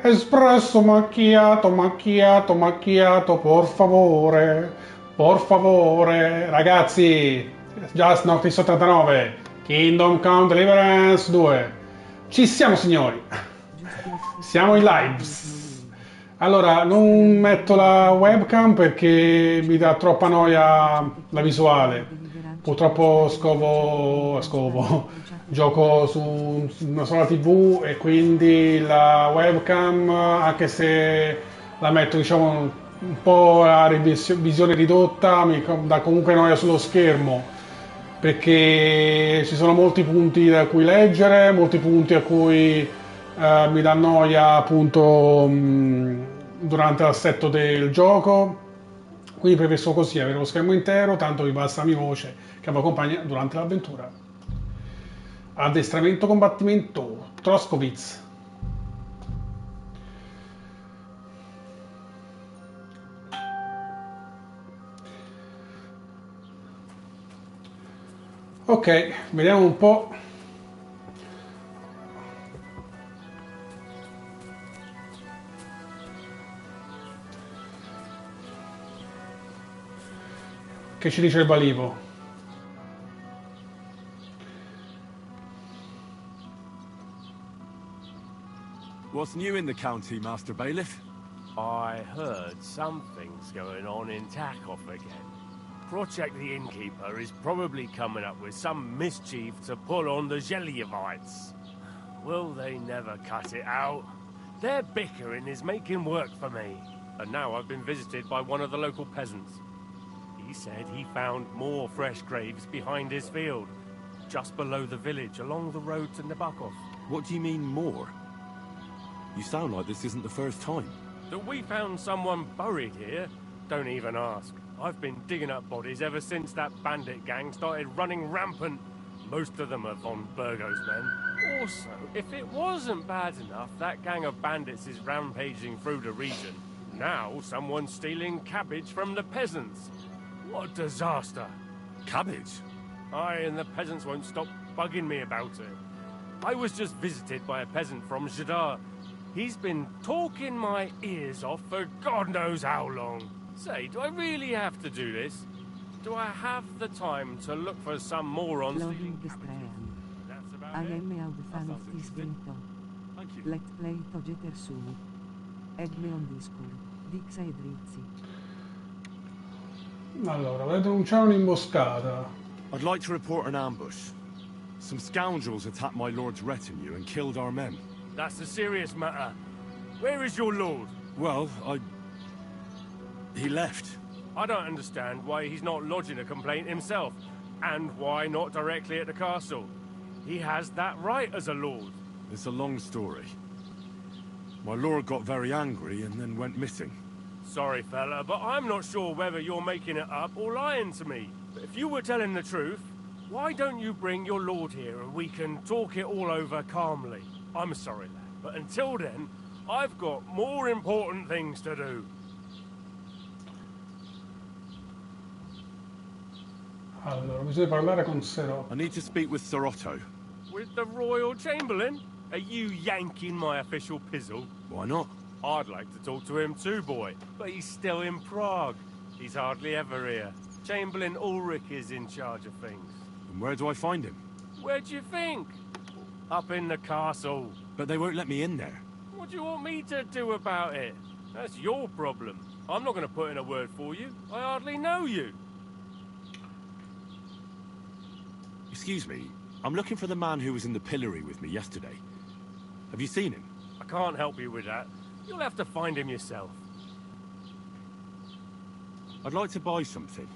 Espresso macchiato, macchiato, macchiato, por favore, ragazzi, Just Noctis 89, Kingdom Come Deliverance 2, ci siamo signori, siamo in live. Allora, non metto la webcam perché mi dà troppa noia la visuale, purtroppo gioco su una sola TV e quindi la webcam, anche se la metto diciamo un po' a visione ridotta, mi dà comunque noia sullo schermo perché ci sono molti punti da cui leggere, molti punti a cui mi dà noia appunto durante l'assetto del gioco. Quindi preferisco così, avere lo schermo intero, tanto vi basta la mia voce che mi accompagna durante l'avventura. Addestramento combattimento Troskowitz. Ok, vediamo un po'. Che ci dice il balivo? What's new in the county, Master Bailiff? I heard something's going on in Takoff again. Project the Innkeeper is probably coming up with some mischief to pull on the Zelievites. Will they never cut it out? Their bickering is making work for me. And now I've been visited by one of the local peasants. He said he found more fresh graves behind his field, just below the village, along the road to Nabokov. What do you mean, more? You sound like this isn't the first time. That we found someone buried here? Don't even ask. I've been digging up bodies ever since that bandit gang started running rampant. Most of them are von Burgo's men. Also, if it wasn't bad enough, that gang of bandits is rampaging through the region. Now someone's stealing cabbage from the peasants. What a disaster. Cabbage? Aye, and the peasants won't stop bugging me about it. I was just visited by a peasant from Jadar. He's been talking my ears off for God knows how long. Say, do I really have to do this? Do I have the time to look for some moron stealing cabbage? That's about it. Thank you. Let's play Togeter Sulu. Egle on Discord. Dixa e Drizzi. Allora, vorrei denunciare un'imboscata. I'd like to report an ambush. Some scoundrels attacked my lord's retinue and killed our men. That's a serious matter. Where is your lord? Well, he left. I don't understand why he's not lodging a complaint himself, and why not directly at the castle. He has that right as a lord. It's a long story. My lord got very angry and then went missing. Sorry, fella, but I'm not sure whether you're making it up or lying to me. But if you were telling the truth, why don't you bring your lord here and we can talk it all over calmly? I'm sorry, lad, but until then, I've got more important things to do. Allora, bisogna parlare con Serotto. I need to speak with Sir Otto. With the Royal Chamberlain? Are you yanking my official pizzle? Why not? I'd like to talk to him too, boy, but he's still in Prague. He's hardly ever here. Chamberlain Ulrich is in charge of things. And where do I find him? Where do you think? Up in the castle. But they won't let me in there. What do you want me to do about it? That's your problem. I'm not going to put in a word for you. I hardly know you. Excuse me, I'm looking for the man who was in the pillory with me yesterday. Have you seen him? I can't help you with that. You'll have to find him yourself. I'd like to buy something.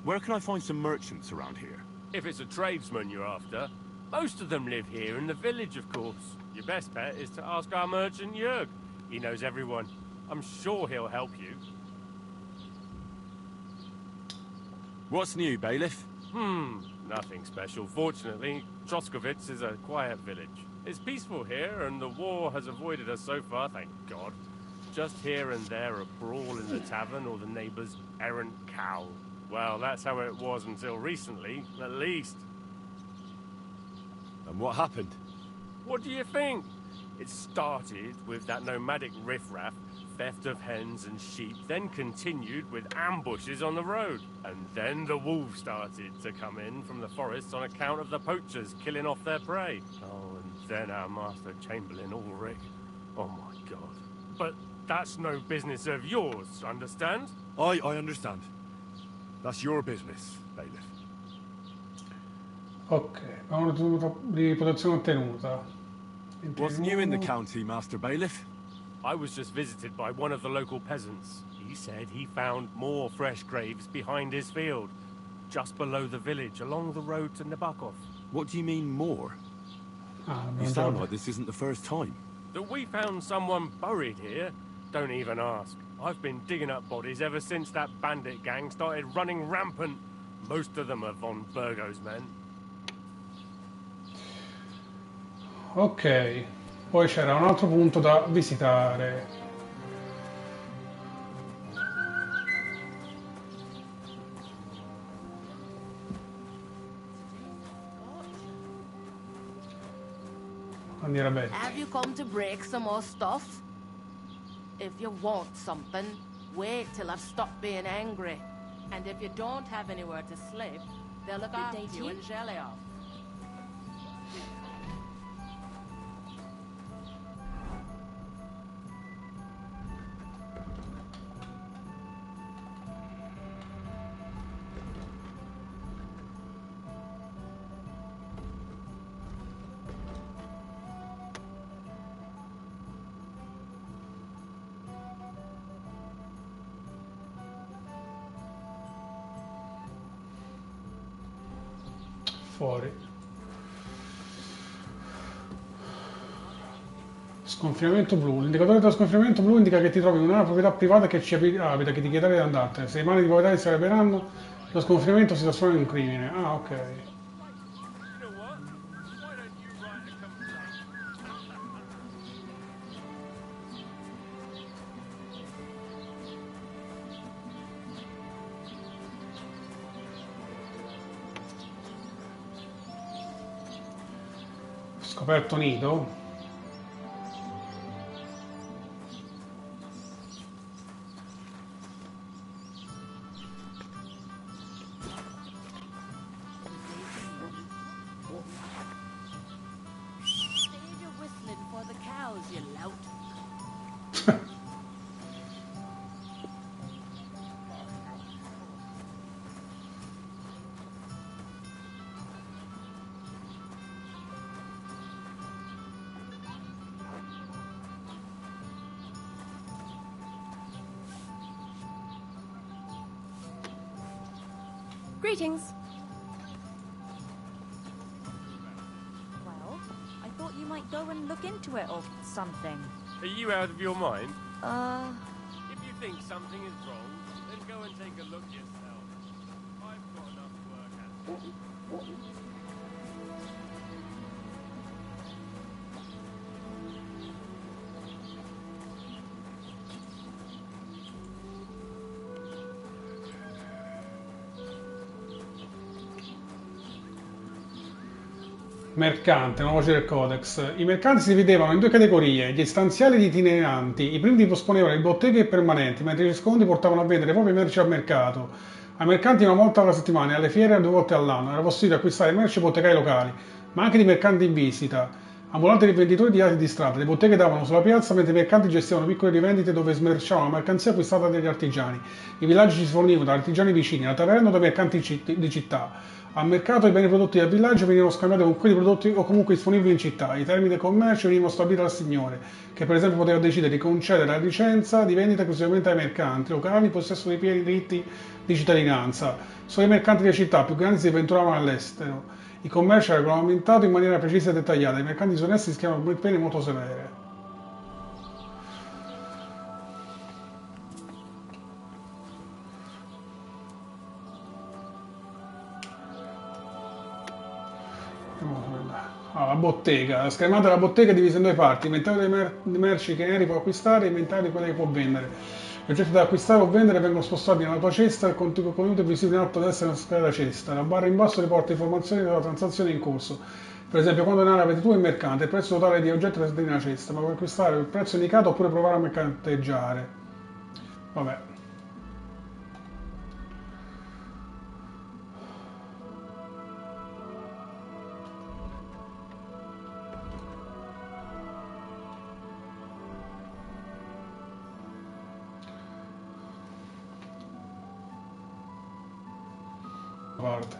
Where can I find some merchants around here? If it's a tradesman you're after, most of them live here in the village, of course. Your best bet is to ask our merchant Jörg. He knows everyone. I'm sure he'll help you. What's new, bailiff? Nothing special. Fortunately, Troskowitz is a quiet village. It's peaceful here, and the war has avoided us so far, thank God. Just here and there a brawl in the tavern or the neighbour's errant cow. Well, that's how it was until recently, at least. And what happened? What do you think? It started with that nomadic riffraff, theft of hens and sheep, then continued with ambushes on the road. And then the wolves started to come in from the forests on account of the poachers killing off their prey. Oh, and then our Master Chamberlain Ulrich. Oh my god. But that's no business of yours, understand? I understand. That's your business, bailiff. Ok, una reputazione ottenuta. What's new in the county, Master Bailiff? I was just visited by one of the local peasants. He said he found more fresh graves behind his field, just below the village, along the road to Nabokov. What do you mean, more? Ah, You sound like this isn't the first time. That we found someone buried here? Don't even ask. I've been digging up bodies ever since that bandit gang started running rampant. Most of them are von Burgo's men. Ok, poi c'era un altro punto da visitare. Bandiera Betty. Have you come to break some more stuff? If you want something, wait till I've stopped being angry. And if you don't have anywhere to sleep, they'll look after you in Jelly-off. Fuori. Sconfinamento blu. L'indicatore dello sconfinamento blu indica che ti trovi in una proprietà privata che ci abita, che ti chiederà di andartene. Se i mani di proprietà si rileveranno, lo sconfinamento si trasforma in un crimine. Ah, ok. Scoperto nido. Save your whistling for the cows, you lout. Greetings. Well, I thought you might go and look into it or something. Are you out of your mind? If If you think something is wrong, then go and take a look yourself. I've got enough work at. Mercante, nuova voce del Codex. I mercanti si dividevano in due categorie: gli stanziali ed itineranti. I primi disponevano di botteghe permanenti, mentre i secondi portavano a vendere le proprie merci al mercato. Ai mercanti una volta alla settimana e alle fiere 2 volte all'anno era possibile acquistare merci ai bottegai locali, ma anche di mercanti in visita. Ambulanti rivenditori di arti di strada, le botteghe davano sulla piazza mentre i mercanti gestivano piccole rivendite dove smerciavano la mercanzia acquistata dagli artigiani. I villaggi si fornivano da artigiani vicini, la taverna dai mercanti di città. Al mercato i beni prodotti dal villaggio venivano scambiati con quelli prodotti o comunque disponibili in città. I termini del commercio venivano stabiliti dal signore, che per esempio poteva decidere di concedere la licenza di vendita esclusivamente ai mercanti locali in possesso dei pieni diritti di cittadinanza. Solo i mercanti delle città più grandi si avventuravano all'estero. Il commercio era regolamentato in maniera precisa e dettagliata. I mercanti disonesti rischiavano pene molto severe. La bottega. La schermata della bottega è divisa in due parti: l'inventario delle merci che Henry può acquistare e l'inventario di quelle che può vendere. Gli oggetti da acquistare o vendere vengono spostati nella tua cesta e il contenuto è visibile in alto a destra nella scala della cesta. La barra in basso riporta informazioni della transazione in corso. Per esempio, quando nella avete tu il mercante, il prezzo totale di oggetti presenti nella cesta, ma per acquistare il prezzo indicato oppure provare a mercanteggiare. Vabbè. Parte.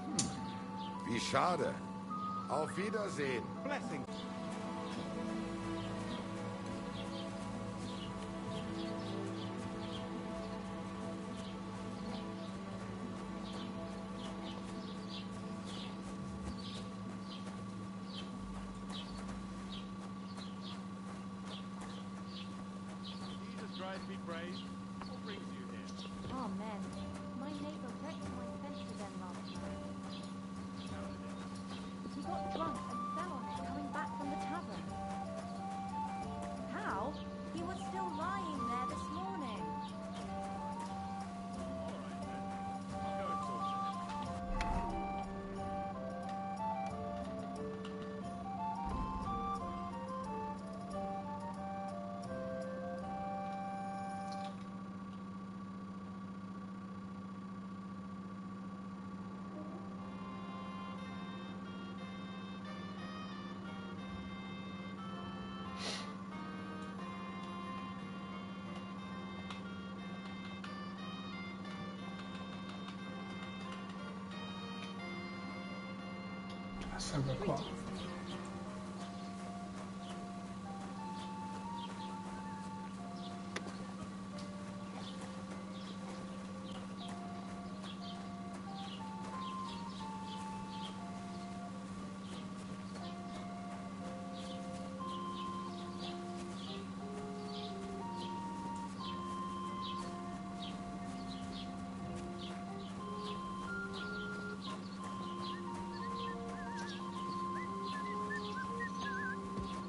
Wie schade. Auf Wiedersehen. Blessing. Jesus Christ be praised. What brings you here? Oh man, my neighbor wrecked my fence again last night. He got drunk and fell on it coming back from the tavern. How? He was still lying there this morning. All right, then. I'll go and talk to him. È sempre qua.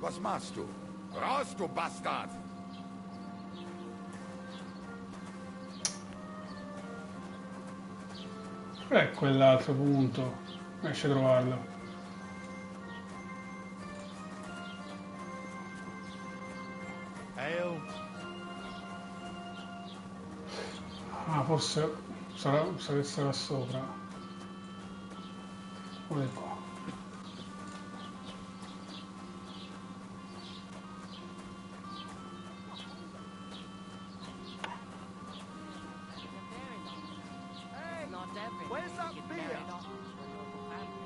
Was machst du? Raus, du Bastard! Quell'altro punto. Riesce a trovarlo. Ale. Ah, forse sarà sopra. Guarda qua. Not everything Where's that you can beer? carry off with your local family.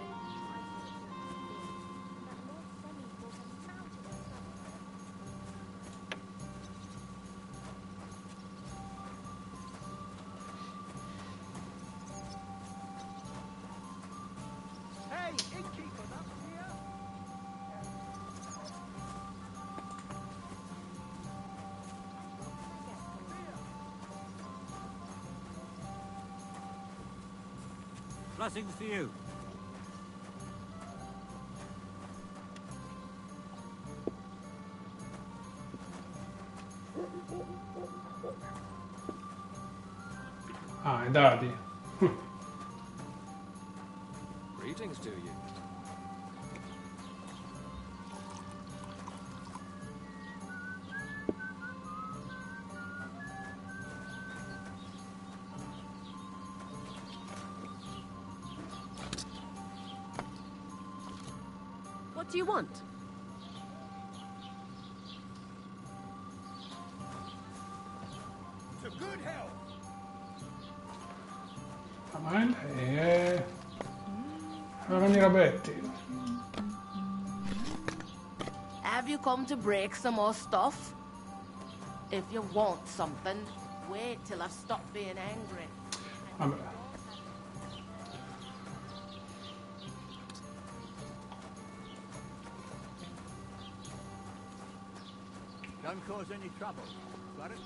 Hey, innkeeper, that's beer. Blessings to you. Ah, i dadi. Greetings to you. What do you want? To good health. Ma lei è una maniera Betty. Have you come to break some more stuff? If you want something, wait till I've stopped being angry. Vabbè. Don't cause any trouble. Got it?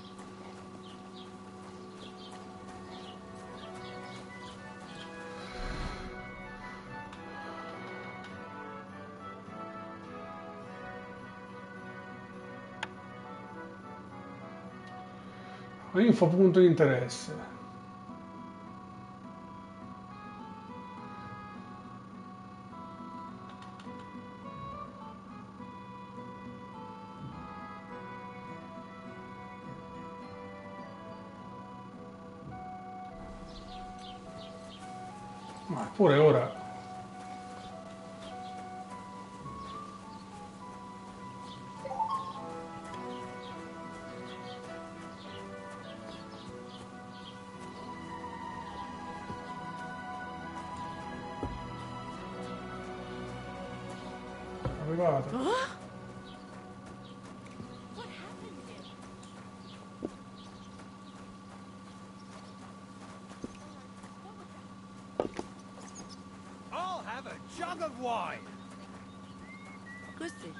Info punto di interesse. Ma pure ora. Arrivato. I'll have a jug of wine. Così.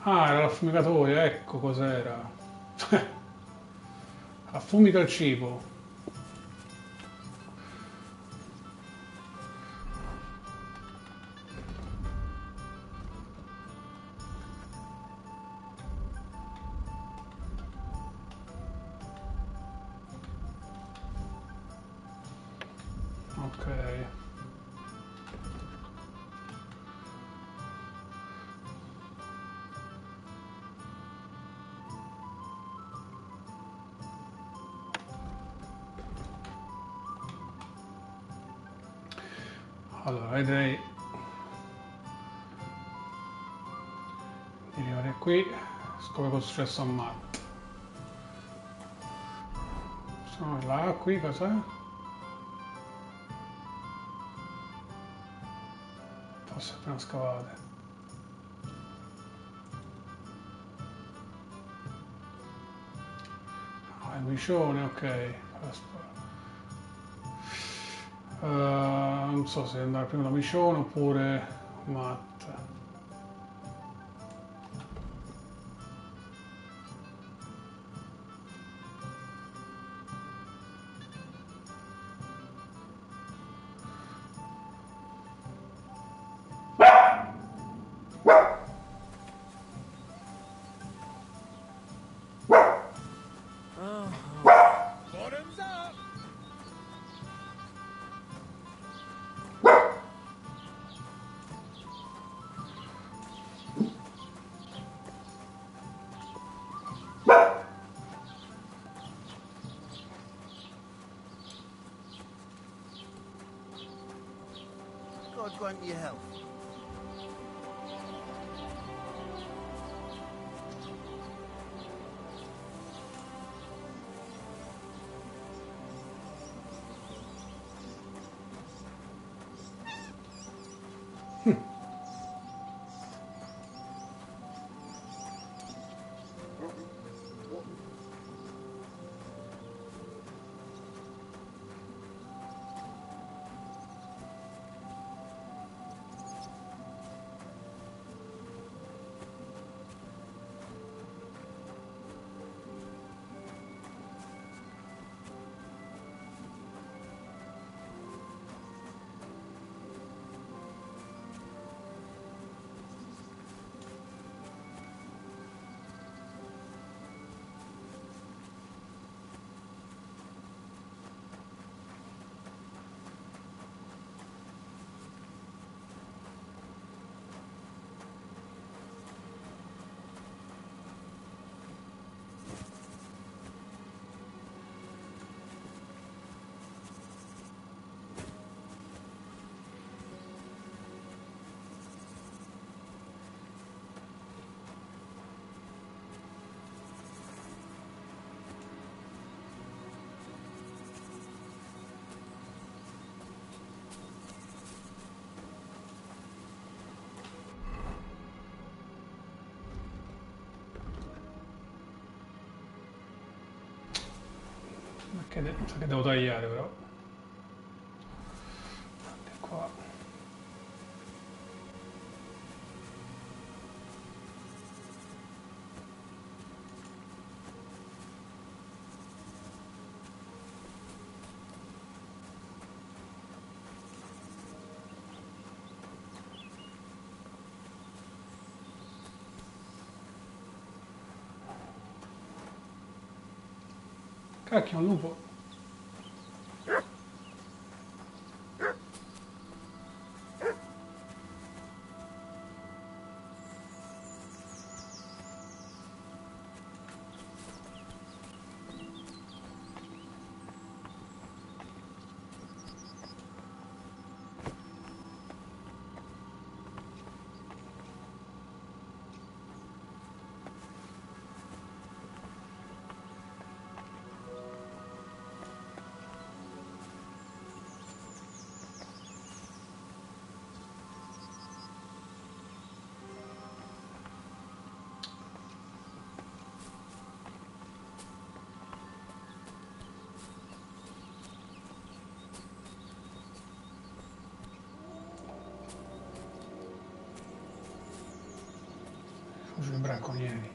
Ah, era l'affumicatoio, ecco cos'era. Affumica il cibo. Ok. Allora, vedrei di arrivare qui, come col successo a Matt. Sono là, qui cos'è? Forse appena scavate. Ah, il micione, ok. Non so se andare prima da micione oppure Matt. Bottoms up. God grant you health. So che devo tagliare però. Guardate qua. Cacchio, un lupo. Sui bracconieri.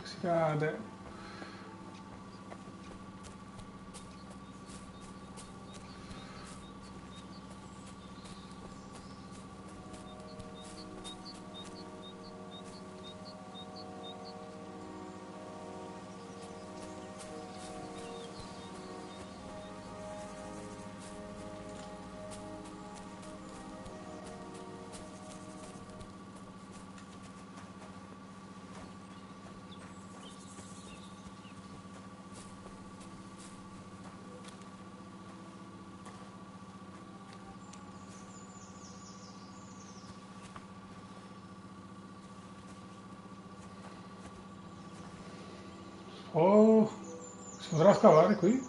Si cade. Oh, si potrà scavare qui?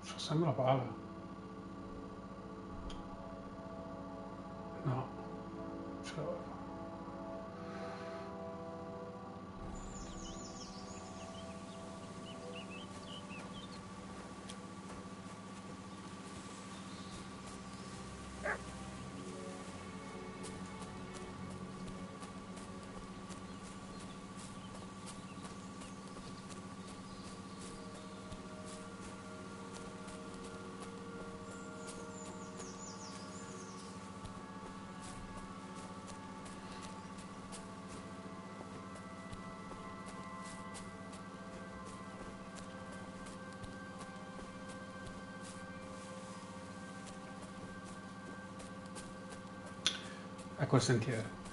C'è sempre la pala. No. Ce l'avevo. Ecco il sentiero.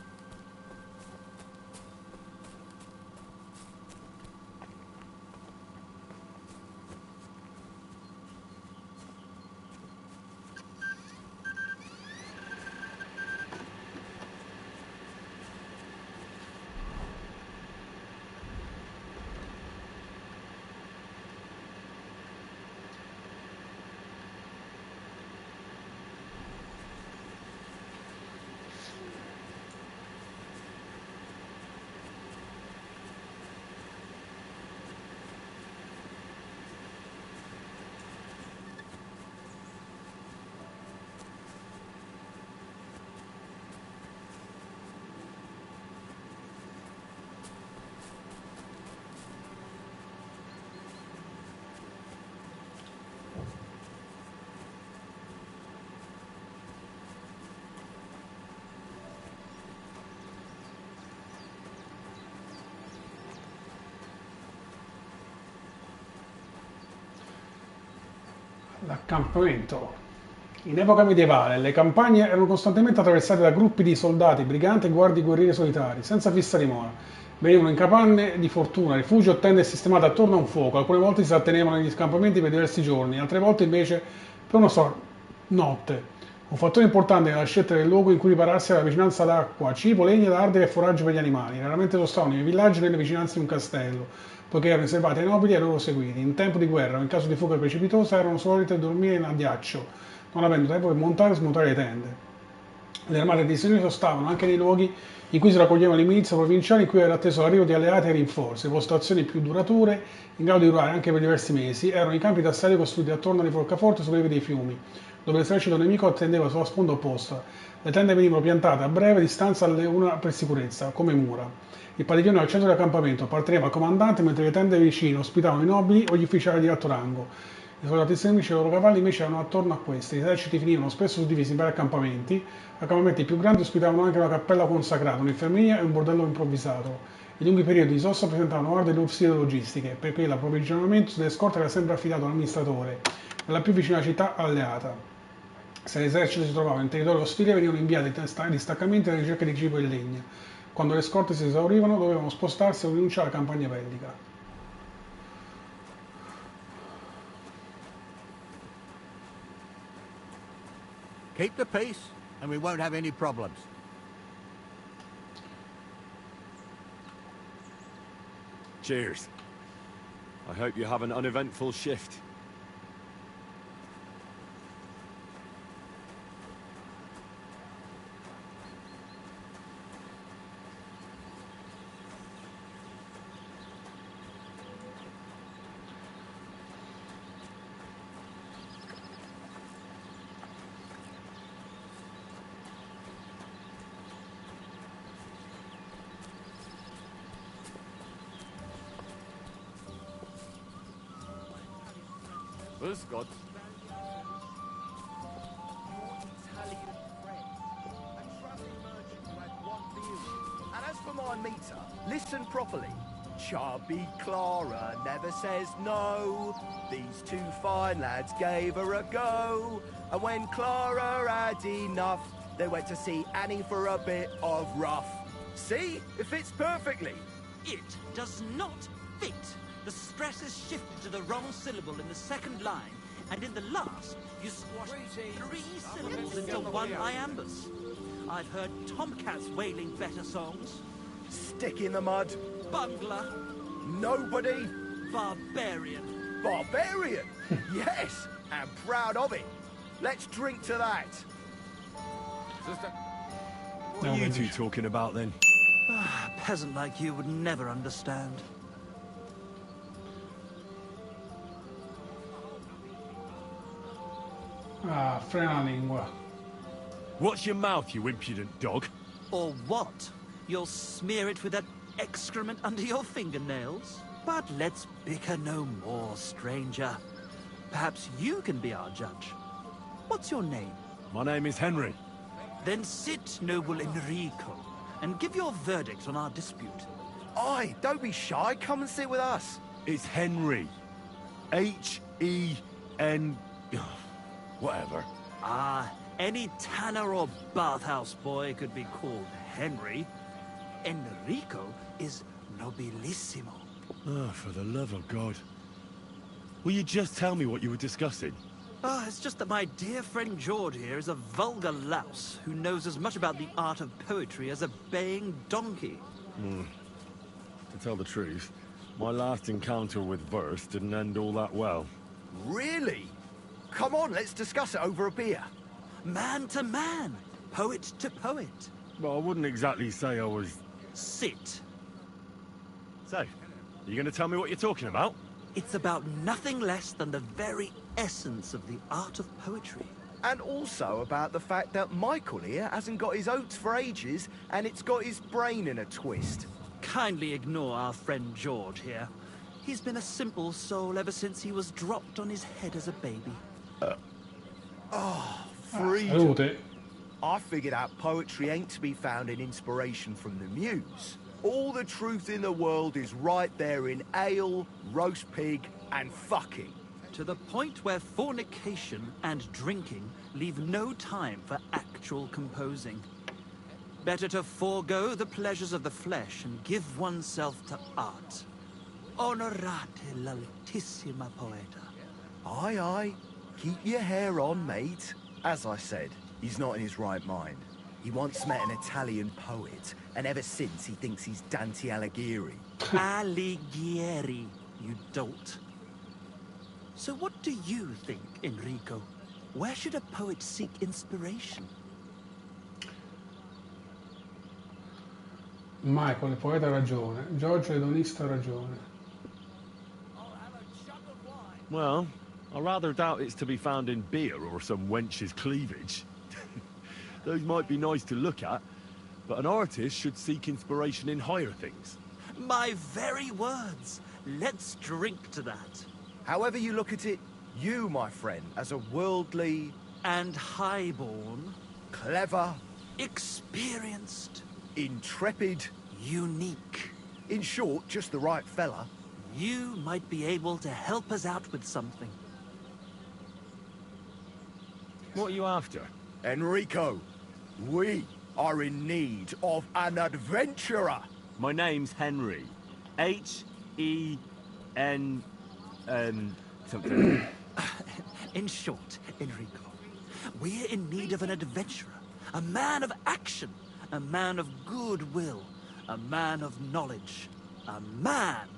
L'accampamento. In epoca medievale le campagne erano costantemente attraversate da gruppi di soldati, briganti e guardie guerrieri solitari, senza fissa dimora. Venivano in capanne di fortuna, rifugio o tende sistemate attorno a un fuoco. Alcune volte si trattenevano negli scampamenti per diversi giorni, altre volte invece per una sola notte. Un fattore importante nella scelta del luogo in cui ripararsi era la vicinanza d'acqua, cibo, legna da ardere e foraggio per gli animali. Raramente sostavano nei villaggi o nelle vicinanze di un castello, poiché erano riservati ai nobili e ai loro seguiti. In tempo di guerra o in caso di fuga precipitosa erano solite dormire in addiaccio, non avendo tempo per montare o smontare le tende. Le armate di Sirio sostavano anche nei luoghi in cui si raccoglievano le milizie provinciali, in cui era atteso l'arrivo di alleati e rinforzi. Le postazioni più durature, in grado di durare anche per diversi mesi, erano i campi d'assedio costruiti attorno alle roccaforti sulle rive dei fiumi, dove l'esercito nemico attendeva sulla sponda opposta. Le tende venivano piantate a breve distanza alle una per sicurezza, come mura. Il padiglione al centro dell'accampamento apparteneva al comandante, mentre le tende vicine ospitavano i nobili o gli ufficiali di alto rango. I soldati semplici e i loro cavalli invece erano attorno a questi. Gli eserciti finivano spesso suddivisi in vari accampamenti. Accampamenti più grandi ospitavano anche una cappella consacrata, un'infermeria e un bordello improvvisato. I lunghi periodi di sosta presentavano orde di logistiche, perché l'approvvigionamento delle scorte era sempre affidato all'amministratore, nella più vicina città alleata. Se l'esercito si trovava in territorio ostile venivano inviati distaccamenti alla ricerca di cibo e legna. Quando le scorte si esaurivano dovevano spostarsi o rinunciare alla campagna bellica. Keep the peace, and we won't have any problems. Cheers. I hope you have an uneventful shift. Grüß Gott. And as for my meter, listen properly. Chubby Clara never says no. These two fine lads gave her a go. And when Clara had enough, they went to see Annie for a bit of rough. See? It fits perfectly. It does not fit. The stress is shifted to the wrong syllable in the second line, and in the last, you squash 3 syllables into one iambus. I've heard tomcats wailing better songs. Stick in the mud. Bungler. Nobody. Barbarian. Barbarian? Yes, and proud of it. Let's drink to that. What are you two talking about then? A peasant like you would never understand. Ah, frena la lingua. Watch your mouth, you impudent dog. Or what? You'll smear it with that excrement under your fingernails? But let's bicker no more, stranger. Perhaps you can be our judge. What's your name? My name is Henry. Then sit, noble Enrico, and give your verdict on our dispute. Aye, don't be shy. Come and sit with us. It's Henry. H-E-N... Whatever. Ah, any tanner or bathhouse boy could be called Henry. Enrico is nobilissimo. Oh, for the love of God. Will you just tell me what you were discussing? Ah, it's just that my dear friend George here is a vulgar louse who knows as much about the art of poetry as a baying donkey. To tell the truth, my last encounter with verse didn't end all that well. Really? Come on, let's discuss it over a beer. Man to man, poet to poet. Well, I wouldn't exactly say I was... Sit. So, are you going to tell me what you're talking about? It's about nothing less than the very essence of the art of poetry. And also about the fact that Michael here hasn't got his oats for ages, and it's got his brain in a twist. Kindly ignore our friend George here. He's been a simple soul ever since he was dropped on his head as a baby. Freedom. I figured out poetry ain't to be found in inspiration from the muse. All the truth in the world is right there in ale, roast pig, and fucking. To the point where fornication and drinking leave no time for actual composing. Better to forego the pleasures of the flesh and give oneself to art. Onorate l'altissima poeta. Aye, aye. Keep your hair on, mate. As I said, he's not in his right mind. He once met an Italian poet, and ever since he thinks he's Dante Alighieri. Alighieri, you dolt. So what do you think, Enrico? Where should a poet seek inspiration? Michael, il poeta ha ragione. Giorgio, l'edonista, ha ragione. Well, I rather doubt it's to be found in beer or some wench's cleavage. Those might be nice to look at, but an artist should seek inspiration in higher things. My very words. Let's drink to that. However you look at it, you, my friend, as a worldly... And highborn. Clever. Experienced. Intrepid. Unique. In short, just the right fella. You might be able to help us out with something. What are you after? Enrico. Oui. are in need of an adventurer. My name's Henry. H-E-N... something. In short, Enrico, we're in need of an adventurer, a man of action, a man of goodwill, a man of knowledge, a man.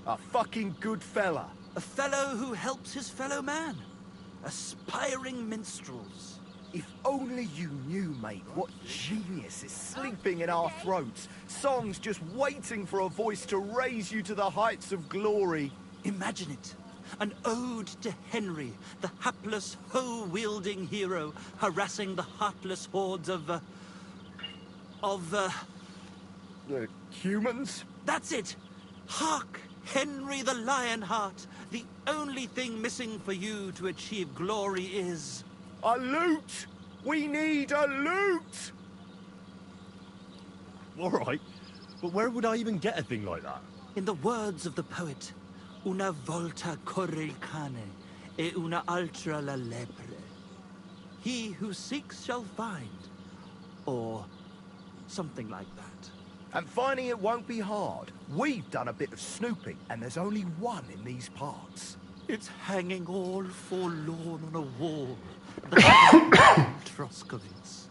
A fucking good fella. A fellow who helps his fellow man. Aspiring minstrels. If only you knew, mate, what genius is sleeping in our throats. Songs just waiting for a voice to raise you to the heights of glory. Imagine it. An ode to Henry, the hapless, hoe-wielding hero, harassing the heartless hordes of humans? That's it! Hark! Henry the Lionheart! The only thing missing for you to achieve glory is... a loot! We need a loot! Alright, but where would I even get a thing like that? In the words of the poet, una volta corre il cane, e una altra la lepre. He who seeks shall find. Or something like that. And finding it won't be hard. We've done a bit of snooping, and there's only one in these parts. It's hanging all forlorn on a wall. The Troskovitz.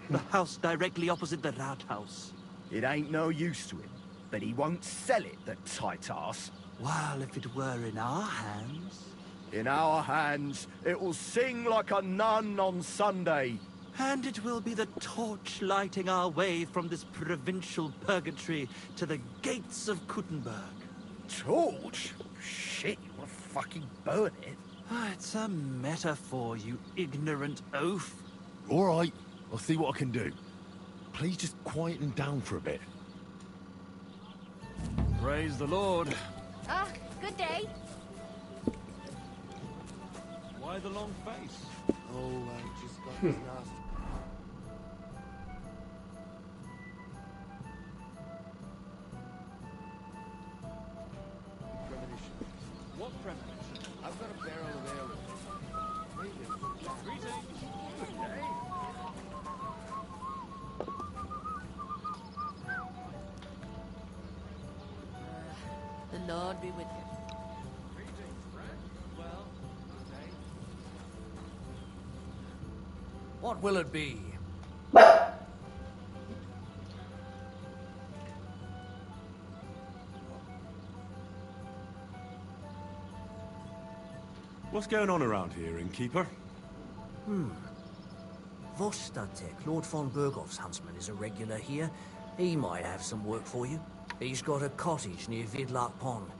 The house directly opposite the Rathaus. It ain't no use to him, but he won't sell it, the tight ass. Well, if it were in our hands... In our hands, it will sing like a nun on Sunday. And it will be the torch lighting our way from this provincial purgatory to the gates of Kuttenberg. Torch? Shit, you want to fucking burn it? It's a metaphor, you ignorant oaf. Alright, I'll see what I can do. Please just quieten down for a bit. Praise the Lord. Ah, good day. Why the long face? Oh, I just got his nasty... Premonition. What premonition? I've got a barrel of ale. Greetings. Good day. The Lord be with you. Greetings, friend. Well, good day. What will it be? What's going on around here, innkeeper? Vostatek, Lord von Berghoff's huntsman, is a regular here. He might have some work for you. He's got a cottage near Vidlark Pond.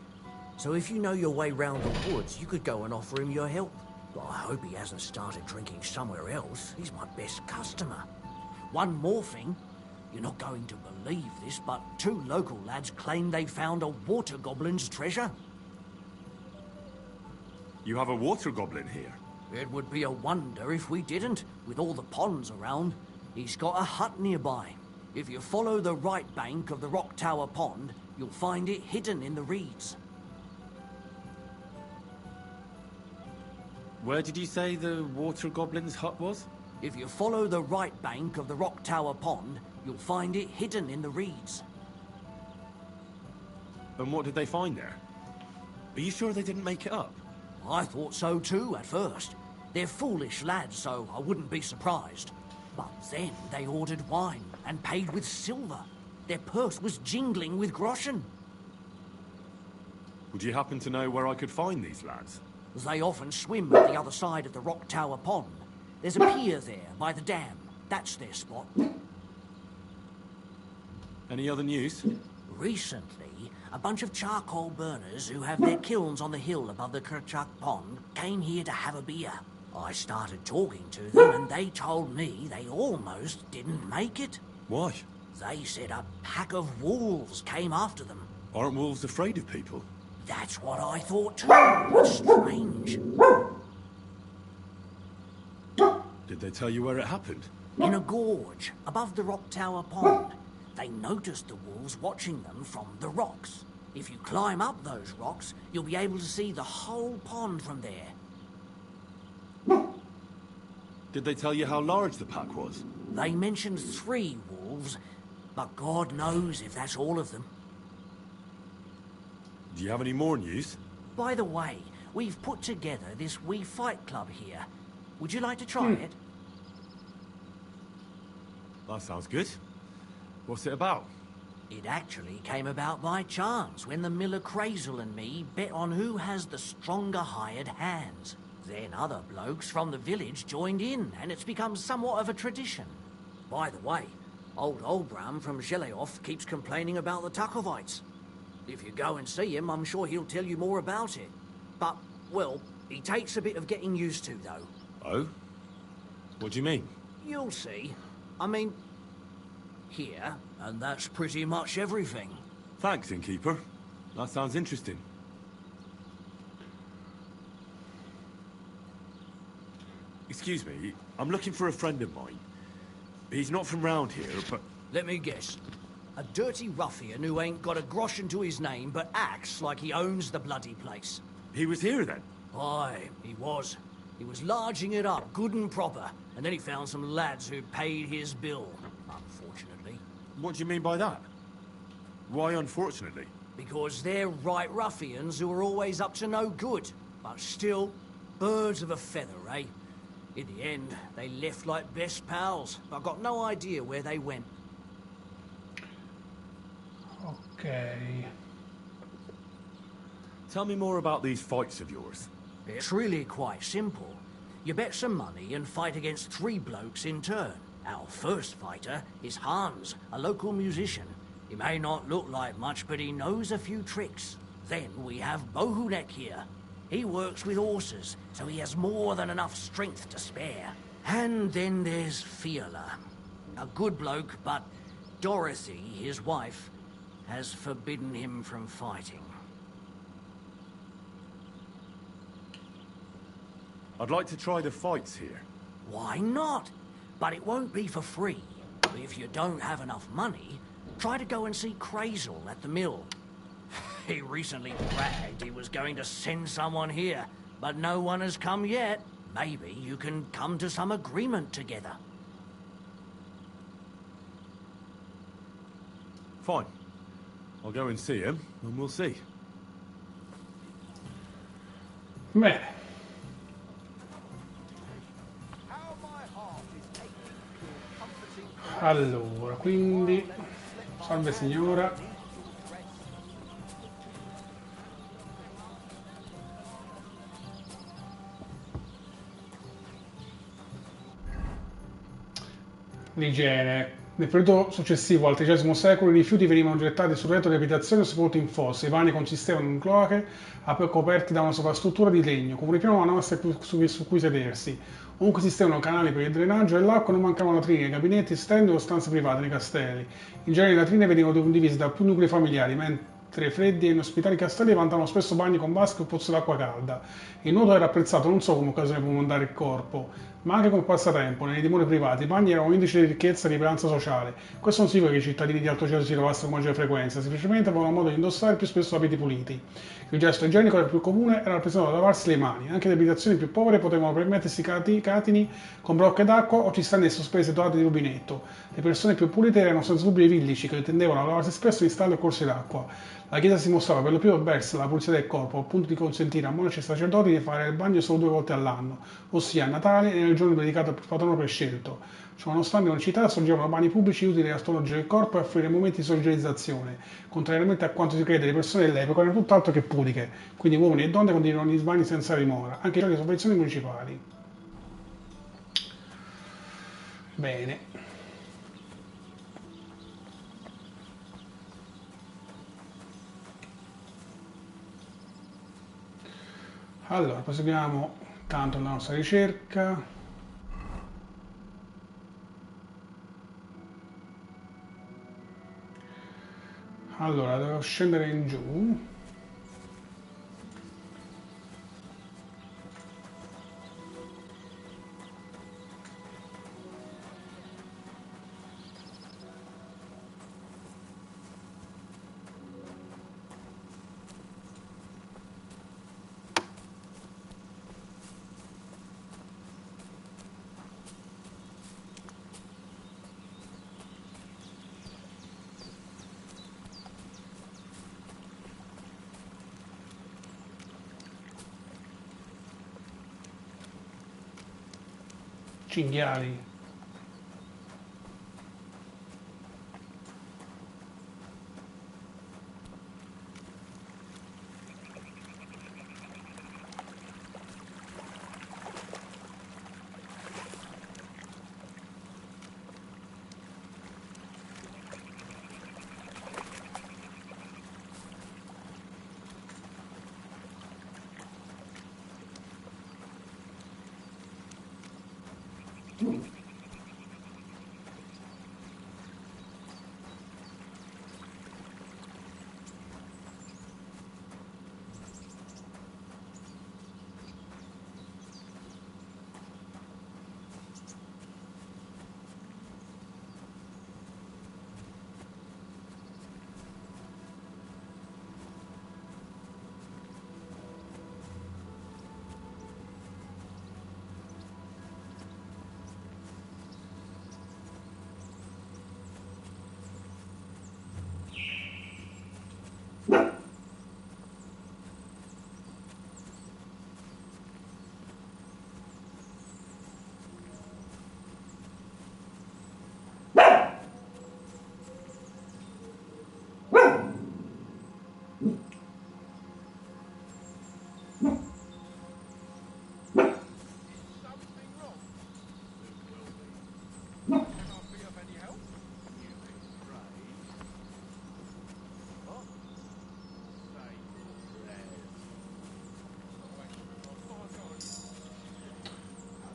So if you know your way round the woods, you could go and offer him your help. But I hope he hasn't started drinking somewhere else. He's my best customer. One more thing. You're not going to believe this, but 2 local lads claim they found a water goblin's treasure. You have a water goblin here? It would be a wonder if we didn't, with all the ponds around. He's got a hut nearby. If you follow the right bank of the Rock Tower Pond, you'll find it hidden in the reeds. Where did you say the water goblin's hut was? If you follow the right bank of the Rock Tower Pond, you'll find it hidden in the reeds. And what did they find there? Are you sure they didn't make it up? I thought so too at first. They're foolish lads, so I wouldn't be surprised. But then they ordered wine and paid with silver. Their purse was jingling with groschen. Would you happen to know where I could find these lads? They often swim at the other side of the Rock Tower Pond. There's a pier there by the dam. That's their spot. Any other news? Recently, a bunch of charcoal burners who have their kilns on the hill above the Kerchak Pond came here to have a beer. I started talking to them and they told me they almost didn't make it. Why? They said a pack of wolves came after them. Aren't wolves afraid of people? That's what I thought too. It's strange. Did they tell you where it happened? In a gorge above the Rock Tower Pond. They noticed the wolves watching them from the rocks. If you climb up those rocks, you'll be able to see the whole pond from there. Did they tell you how large the pack was? They mentioned 3 wolves, but God knows if that's all of them. Do you have any more news? By the way, we've put together this wee fight club here. Would you like to try it? That sounds good. What's it about? It actually came about by chance when the miller Crazel and me bet on who has the stronger hired hands. Then other blokes from the village joined in, and it's become somewhat of a tradition. By the way, old Olbram from Zheleoth keeps complaining about the Takovites. If you go and see him, I'm sure he'll tell you more about it. But, well, he takes a bit of getting used to, though. Oh? What do you mean? You'll see. I mean, here, and that's pretty much everything. Thanks, innkeeper. That sounds interesting. Excuse me, I'm looking for a friend of mine. He's not from round here, but... Let me guess. A dirty ruffian who ain't got a grosh into his name, but acts like he owns the bloody place. He was here then? Aye, he was. He was larging it up, good and proper, and then he found some lads who paid his bill, unfortunately. What do you mean by that? Why unfortunately? Because they're right ruffians who are always up to no good, but still, birds of a feather, eh? In the end, they left like best pals, but I've got no idea where they went. Ok. Tell me more about these fights of yours. It's really quite simple. You bet some money and fight against 3 blokes in turn. Our first fighter is Hans, a local musician. He may not look like much, but he knows a few tricks. Then we have Bohunek here. He works with horses, so he has more than enough strength to spare. And then there's Fiala. A good bloke, but Dorothy, his wife, has forbidden him from fighting. I'd like to try the fights here. Why not? But it won't be for free. If you don't have enough money, try to go and see Crazel at the mill. He recently bragged he was going to send someone here, but no one has come yet. Maybe you can come to some agreement together. Fine. I'll go and see him, and we'll see. Bene. Allora, quindi... Salve signora. L'igiene. Nel periodo successivo al XIII secolo i rifiuti venivano gettati sul retro delle abitazioni o sepolti in fosse. I vani consistevano in cloache coperti da una sovrastruttura di legno, con un ripiano a nastri su cui sedersi. Ovunque esistevano canali per il drenaggio dell'acqua, non mancavano latrine, gabinetti, stende o stanze private nei castelli. In genere le latrine venivano condivise da più nuclei familiari, mentre freddi e inospitali castelli vantavano spesso bagni con vasche o pozze d'acqua calda. Il nuoto era apprezzato non solo come occasione per mondare il corpo, ma anche come passatempo. Nei dimori privati i bagni erano un indice di ricchezza e di rilevanza sociale. Questo non significa che i cittadini di alto ceto si lavassero con maggiore frequenza, semplicemente avevano modo di indossare più spesso abiti puliti. Il gesto igienico era più comune, era rappresentato da lavarsi le mani. Anche le abitazioni più povere potevano permettersi catini con brocche d'acqua o cisterne sospese dotate di rubinetto. Le persone più pulite erano senza dubbio i villici, che tendevano a lavarsi spesso in stalli o corsi d'acqua. La Chiesa si mostrava per lo più avversa alla pulizia del corpo, al punto di consentire a monaci e sacerdoti di fare il bagno solo 2 volte all'anno, ossia a Natale e nel giorno dedicato al patrono prescelto. Ciononostante, in città sorgevano bagni pubblici utili a storneggiare il corpo e offrire momenti di socializzazione. Contrariamente a quanto si crede, le persone dell'epoca erano tutt'altro che pudiche, quindi uomini e donne continuavano gli bagni senza rimora, anche in giorni di sovvenzioni municipali. Bene. Allora, proseguiamo tanto la nostra ricerca. Allora, devo scendere in giù. cinghiali.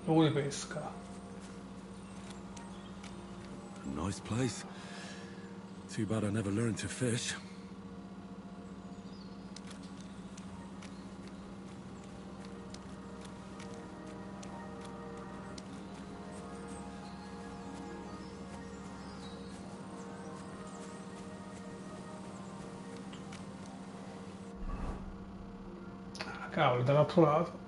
Luogo di pesca. Nice place. Too bad I never learned to fish. Cavolo, dall'altro lato.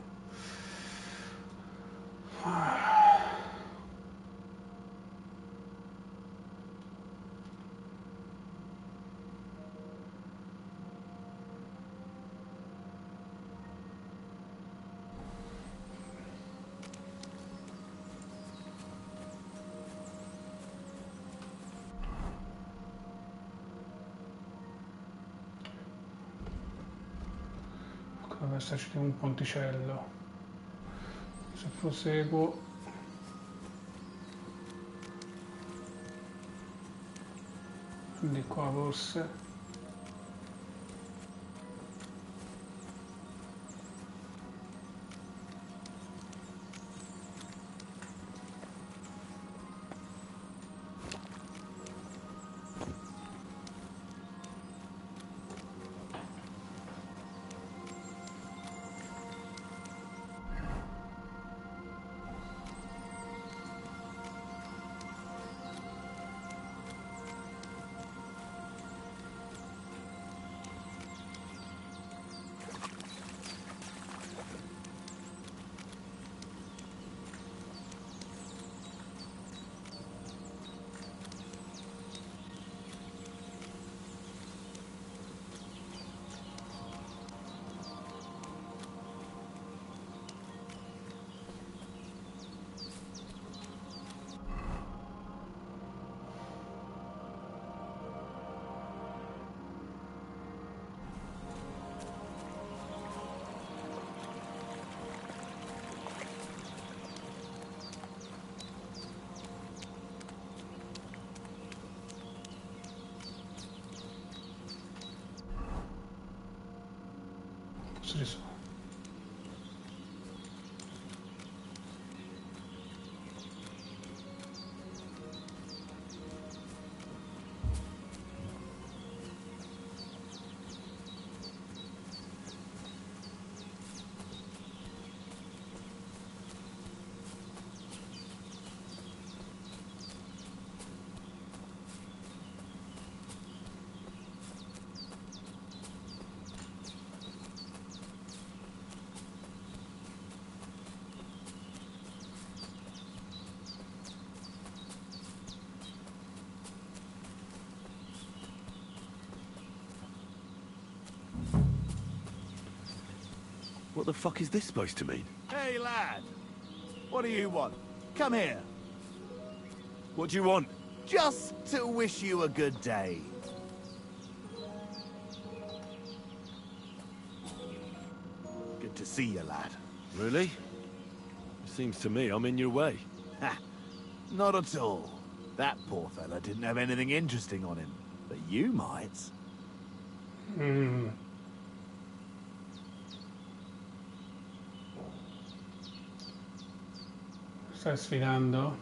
Dovrebbe esserci un ponticello. Se proseguo, di qua forse. Sì, sì. What the fuck is this supposed to mean? Hey, lad. What do you want? come here. What do you want? Just to wish you a good day. Good to see you, lad. Really? It seems to me I'm in your way. Ha! Not at all. That poor fella didn't have anything interesting on him. But you might. Stai sfidando?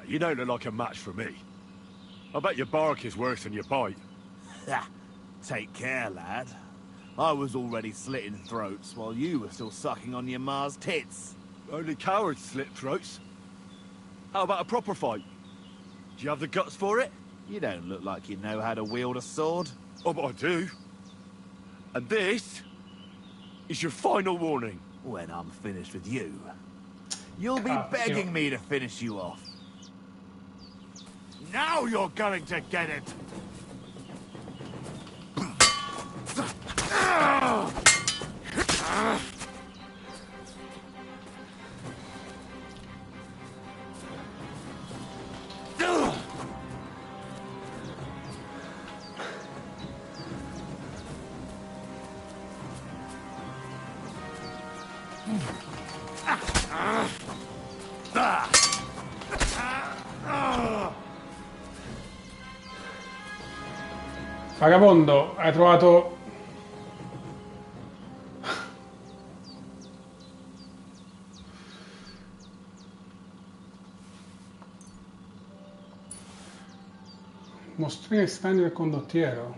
You don't look like a match for me. I bet your bark is worse than your bite. Ha! Take care, lad. I was already slitting throats while you were still sucking on your ma's tits. Only cowards slit throats. How about a proper fight? Do you have the guts for it? You don't look like you know how to wield a sword. Oh, but I do. And this is your final warning. When I'm finished with you, you'll be begging me to finish you off. Now you're going to get it! Vagabondo, hai trovato... Mostrini strani del condottiero.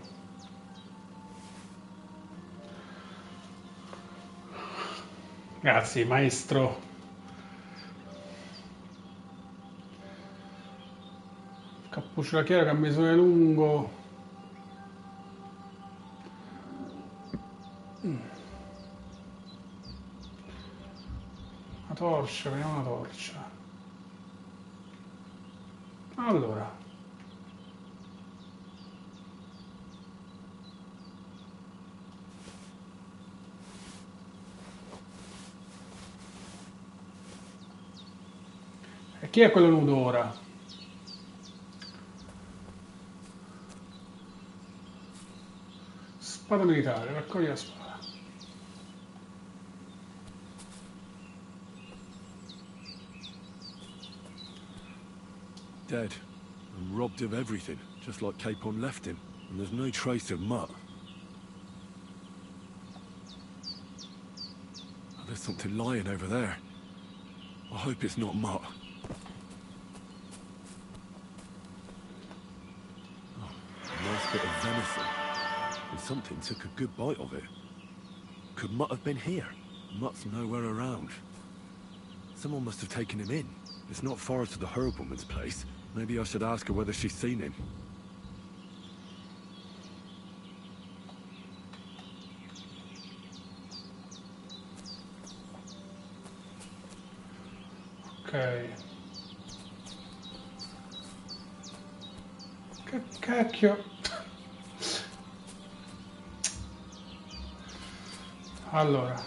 Grazie, maestro. Cappuccio da chiaro, camisone lungo. Una torcia, vediamo una torcia. Allora. E chi è quello nudo ora? Spada militare, raccogli la spada. Dead and robbed of everything, just like Capon left him. And there's no trace of mutt. Oh, there's something lying over there. I hope it's not mutt. Oh, a nice bit of venison. And something took a good bite of it. Could Mutt have been here? Mutt's nowhere around. Someone must have taken him in. It's not far to the herb-woman's place. Maybe I should ask her whether she's seen him. Ok. Che cacchio. Allora.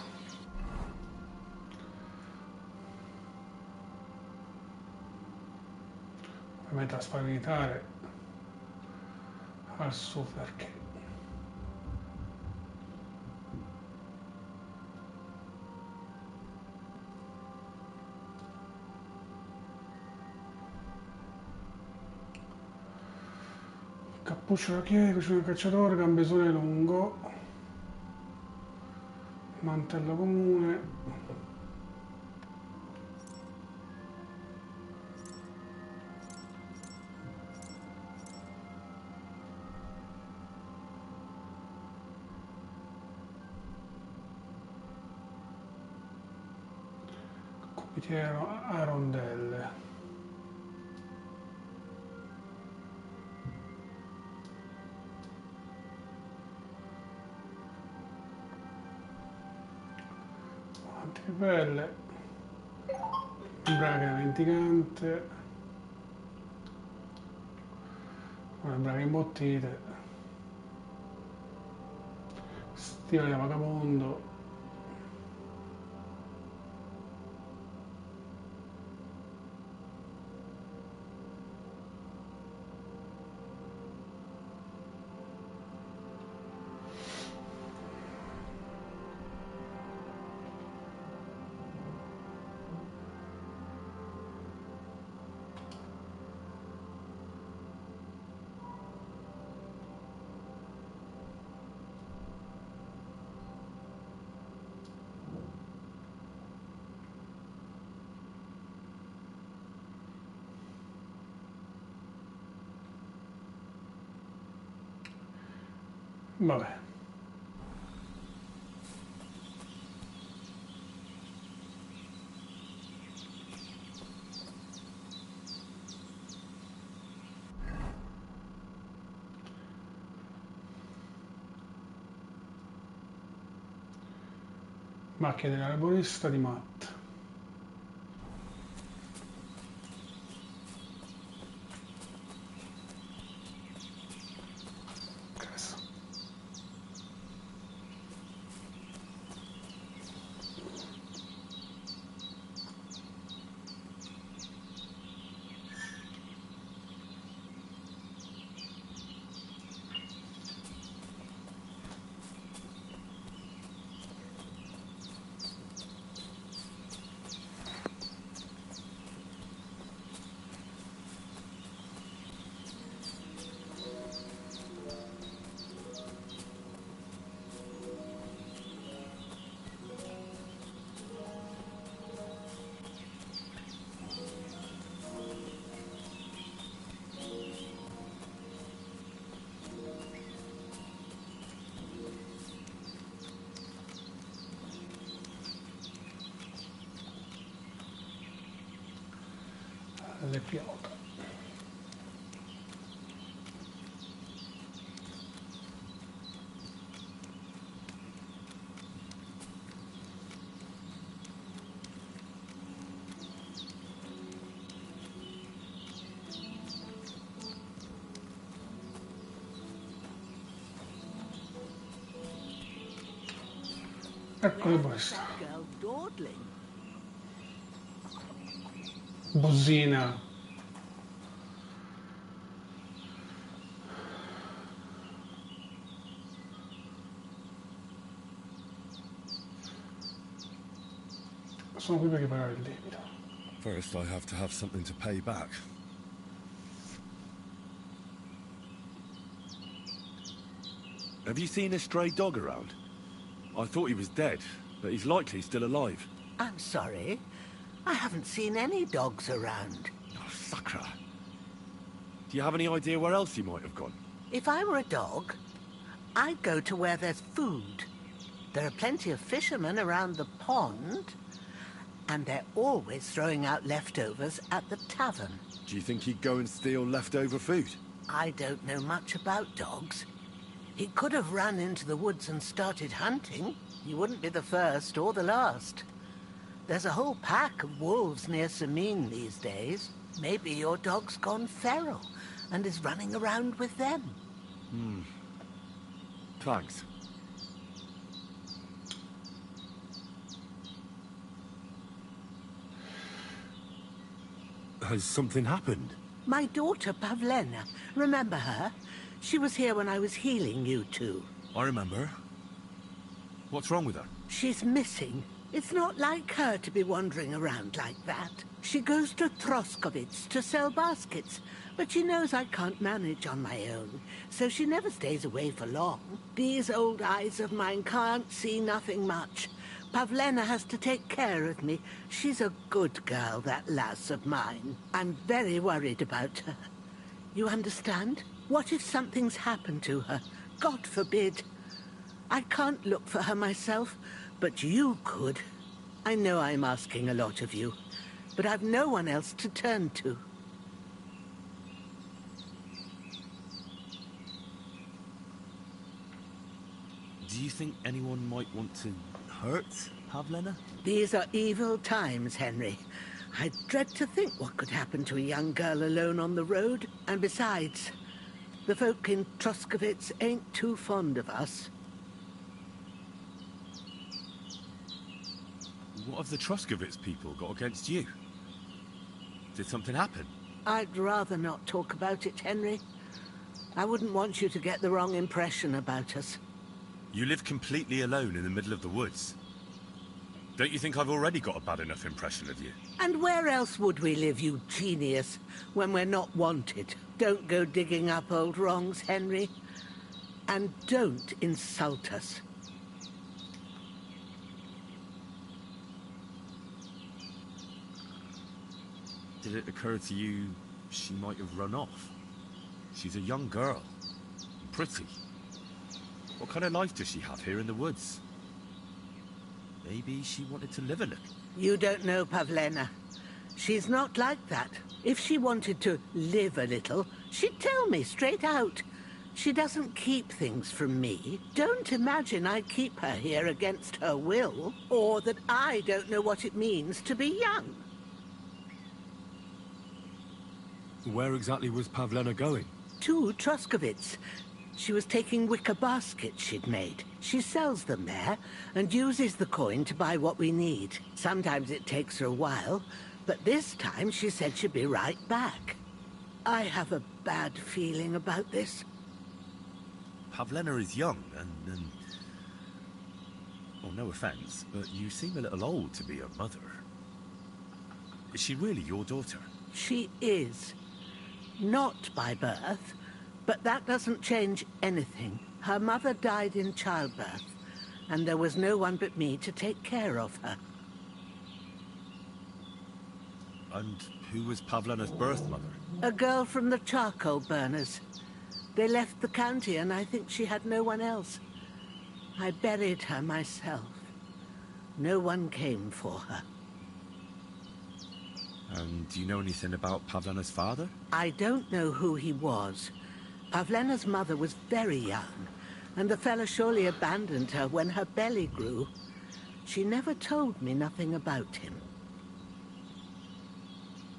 Ovviamente la spada militare al suo perché. Cappuccio da chiede, cucina del cacciatore, gambesone lungo, mantello comune. Cubitiero a rondelle. Di pelle, braga dimenticante, una braga imbottite, stivali da vagabondo, Vabbè. Macchia dell'arborista di Matt. Le piota. Eccolo questo. Buzzina. Sono qui per riparare il debito. First, I have to have something to pay back. Have you seen a stray dog around? I thought he was dead, but he's likely still alive. I'm sorry. I haven't seen any dogs around. Oh, Sakra. Do you have any idea where else he might have gone? If I were a dog, I'd go to where there's food. There are plenty of fishermen around the pond, and they're always throwing out leftovers at the tavern. Do you think he'd go and steal leftover food? I don't know much about dogs. He could have run into the woods and started hunting. He wouldn't be the first or the last. There's a whole pack of wolves near Samine these days. Maybe your dog's gone feral and is running around with them. Thanks. Has something happened? My daughter, Pavlena. Remember her? She was here when I was healing you two. I remember. What's wrong with her? She's missing. It's not like her to be wandering around like that. She goes to Troskovitz to sell baskets, but she knows I can't manage on my own, so she never stays away for long. These old eyes of mine can't see nothing much. Pavlena has to take care of me. She's a good girl, that lass of mine. I'm very worried about her. You understand? What if something's happened to her? God forbid. I can't look for her myself, but you could. I know I'm asking a lot of you, but I've no one else to turn to. Do you think anyone might want to hurt Pavlena? These are evil times, Henry. I dread to think what could happen to a young girl alone on the road. And besides, the folk in Troskovitz ain't too fond of us. What have the Troskovitz people got against you? Did something happen? I'd rather not talk about it, Henry. I wouldn't want you to get the wrong impression about us. You live completely alone in the middle of the woods. Don't you think I've already got a bad enough impression of you? And where else would we live, you genius, when we're not wanted? Don't go digging up old wrongs, Henry. And don't insult us. Did it occur to you she might have run off? She's a young girl. Pretty. What kind of life does she have here in the woods? Maybe she wanted to live a little. You don't know Pavlena. She's not like that. If she wanted to live a little, she'd tell me straight out. She doesn't keep things from me. Don't imagine I keep her here against her will, or that I don't know what it means to be young. Where exactly was Pavlena going? To Troskovitz. She was taking wicker baskets she'd made. She sells them there, and uses the coin to buy what we need. Sometimes it takes her a while, but this time she said she'd be right back. I have a bad feeling about this. Pavlena is young, and well, no offense, but you seem a little old to be a mother. Is she really your daughter? She is. Not by birth, but that doesn't change anything. Her mother died in childbirth, and there was no one but me to take care of her. And who was Pavlena's birth mother? A girl from the charcoal burners. They left the county, and I think she had no one else. I buried her myself. No one came for her. And do you know anything about Pavlena's father? I don't know who he was. Pavlena's mother was very young, and the fella surely abandoned her when her belly grew. She never told me nothing about him.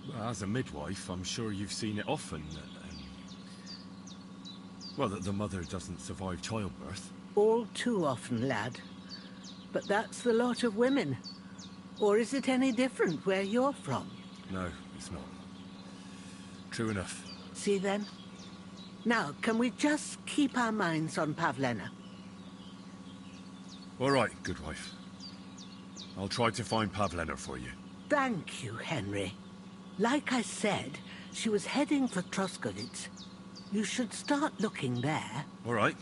Well, as a midwife, I'm sure you've seen it often. Well, that the mother doesn't survive childbirth. All too often, lad. But that's the lot of women. Or is it any different where you're from? No, it's not. True enough. See then? Now, can we just keep our minds on Pavlena? All right, good wife. I'll try to find Pavlena for you. Thank you, Henry. Like I said, she was heading for Troskovitz. You should start looking there. All right.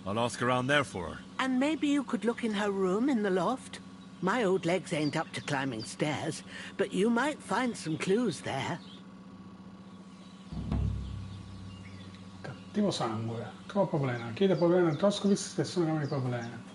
I'll ask around there for her. And maybe you could look in her room in the loft. My old legs ain't up to climbing stairs, but you might find some clues there. Cattivo sangue. Trova Pavlena. Chiede a Pavlena a Troskovitz se sono camere di Pavlena.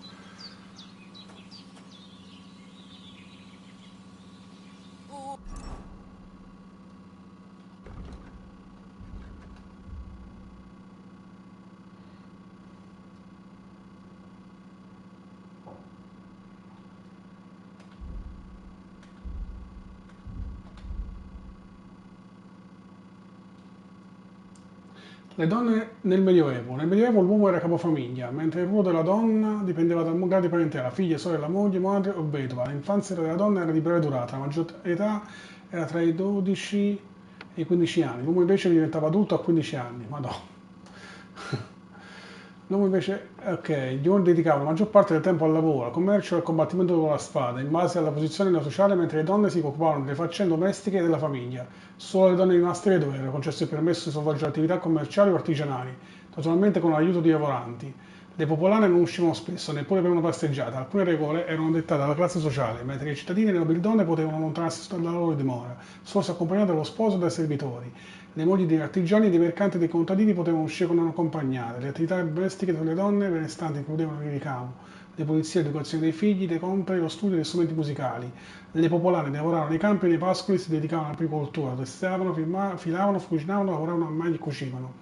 Le donne nel Medioevo. Nel Medioevo l'uomo era capofamiglia, mentre il ruolo della donna dipendeva dal grado di parentela, figlia, sorella, moglie, madre o vedova. L'infanzia della donna era di breve durata, la maggior età era tra i 12 e i 15 anni. L'uomo invece diventava adulto a 15 anni. Madonna. L'uomo invece, gli uomini dedicavano la maggior parte del tempo al lavoro, al commercio e al combattimento con la spada, in base alla posizione sociale, mentre le donne si occupavano delle faccende domestiche e della famiglia. Solo alle donne rimaste vedove era concesso il permesso di svolgere attività commerciali o artigianali, naturalmente con l'aiuto di lavoranti. Le popolane non uscivano spesso, neppure per una passeggiata. Alcune regole erano dettate dalla classe sociale, mentre i cittadini e le nobildonne potevano allontanarsi dalla loro dimora, solo se accompagnate dallo sposo o dai servitori. Le mogli degli artigiani e dei mercanti e dei contadini potevano uscire con un'accompagnata. Le attività domestiche per le donne benestanti includevano il ricamo, le pulizie, l'educazione dei figli, le compere, lo studio degli strumenti musicali. Le popolane lavoravano nei campi e nei pascoli, si dedicavano all'agricoltura, testavano, filavano, cucinavano, lavoravano a maglia e cucivano.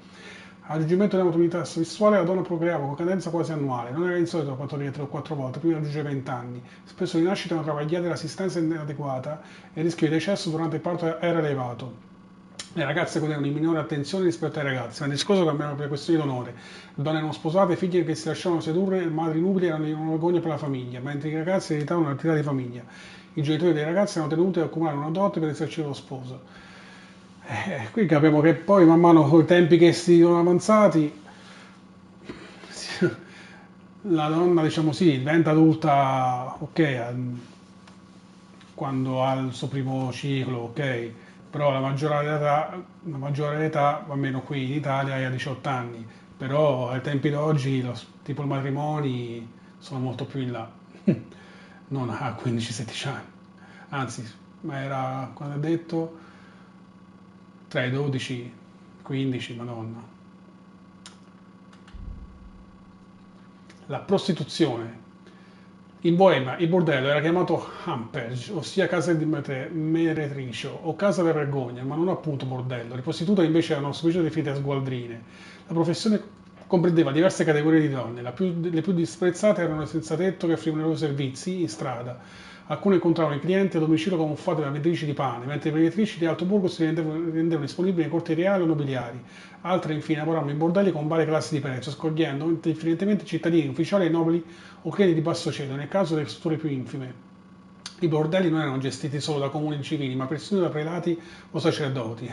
Al raggiungimento della maturità sessuale la donna procreava con cadenza quasi annuale, non era insolito partorire 3 o 4 volte prima di raggiungere i 20 anni. Spesso le nascite erano travagliate l'assistenza inadeguata e il rischio di decesso durante il parto era elevato. Le ragazze godevano di minore attenzione rispetto ai ragazzi, ma il discorso cambiava per questioni d'onore. Le donne non sposate, figlie che si lasciavano sedurre, madri nubili erano una vergogna per la famiglia, mentre i ragazzi ereditavano l'attività di famiglia. I genitori dei ragazzi erano tenuti ad accumulare una dote per risarcire lo sposo. Qui capiamo che poi man mano con i tempi che si sono avanzati la donna, diciamo sì, diventa adulta, ok, quando ha il suo primo ciclo, ok, però la maggiore età, almeno qui in Italia, è a 18 anni, però ai tempi d'oggi tipo i matrimoni sono molto più in là, non a 15-16 anni, anzi, ma era, quando ha detto, tra i 12 e i 15, madonna. La prostituzione. In Boemia il bordello era chiamato Hampage, ossia casa di meretricio o casa per vergogna, ma non appunto bordello. Le prostitute invece erano semplicemente definite sgualdrine. La professione comprendeva diverse categorie di donne. Le più disprezzate erano le senza tetto che offrivano i loro servizi in strada. Alcune incontravano i clienti a domicilio camuffate da venditrici di pane, mentre le venditrici di alto borgo si rendevano disponibili nei corti reali o nobiliari. Altre infine lavoravano in bordelli con varie classi di prezzo, scogliendo indifferentemente cittadini, ufficiali e nobili o clienti di basso ceto, nel caso delle strutture più infime. I bordelli non erano gestiti solo da comuni civili, ma persino da prelati o sacerdoti,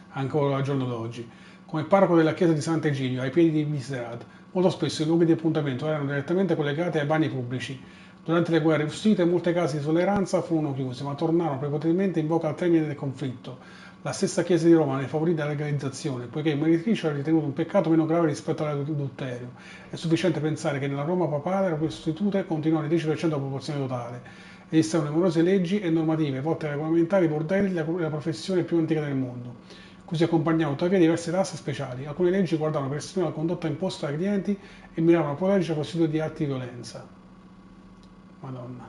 ancora al giorno d'oggi. Come il parroco della chiesa di Sant'Egidio, ai piedi di Viscerad, molto spesso i luoghi di appuntamento erano direttamente collegati ai bagni pubblici. Durante le guerre uscite molte case di tolleranza furono chiuse, ma tornarono prepotentemente in bocca al termine del conflitto. La stessa Chiesa di Roma ne favorì la legalizzazione, poiché il meretricio era ritenuto un peccato meno grave rispetto all'adulterio. È sufficiente pensare che nella Roma papale le prostitute continuano il 10% della popolazione totale. Esistono numerose leggi e normative volte a regolamentare i bordelli, la professione più antica del mondo, cui si accompagnavano tuttavia diverse tasse speciali. Alcune leggi guardavano persino la condotta imposta ai clienti e miravano a proteggere i prostituti di atti di violenza. Madonna.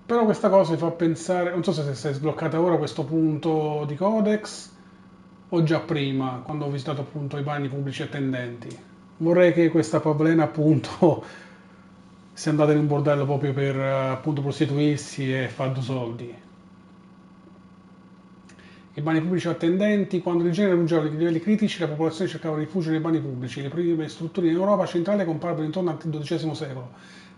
Però questa cosa mi fa pensare, non so se si è sbloccata ora questo punto di codex o già prima, quando ho visitato appunto i bagni pubblici attendenti. Vorrei che questa Pavlena appunto sia andata in un bordello proprio per appunto prostituirsi e fare due soldi. I bagni pubblici attendenti, quando il genere raggiungeva i livelli critici, la popolazione cercava rifugio nei bagni pubblici. Le prime strutture in Europa centrale comparvero intorno al XII secolo,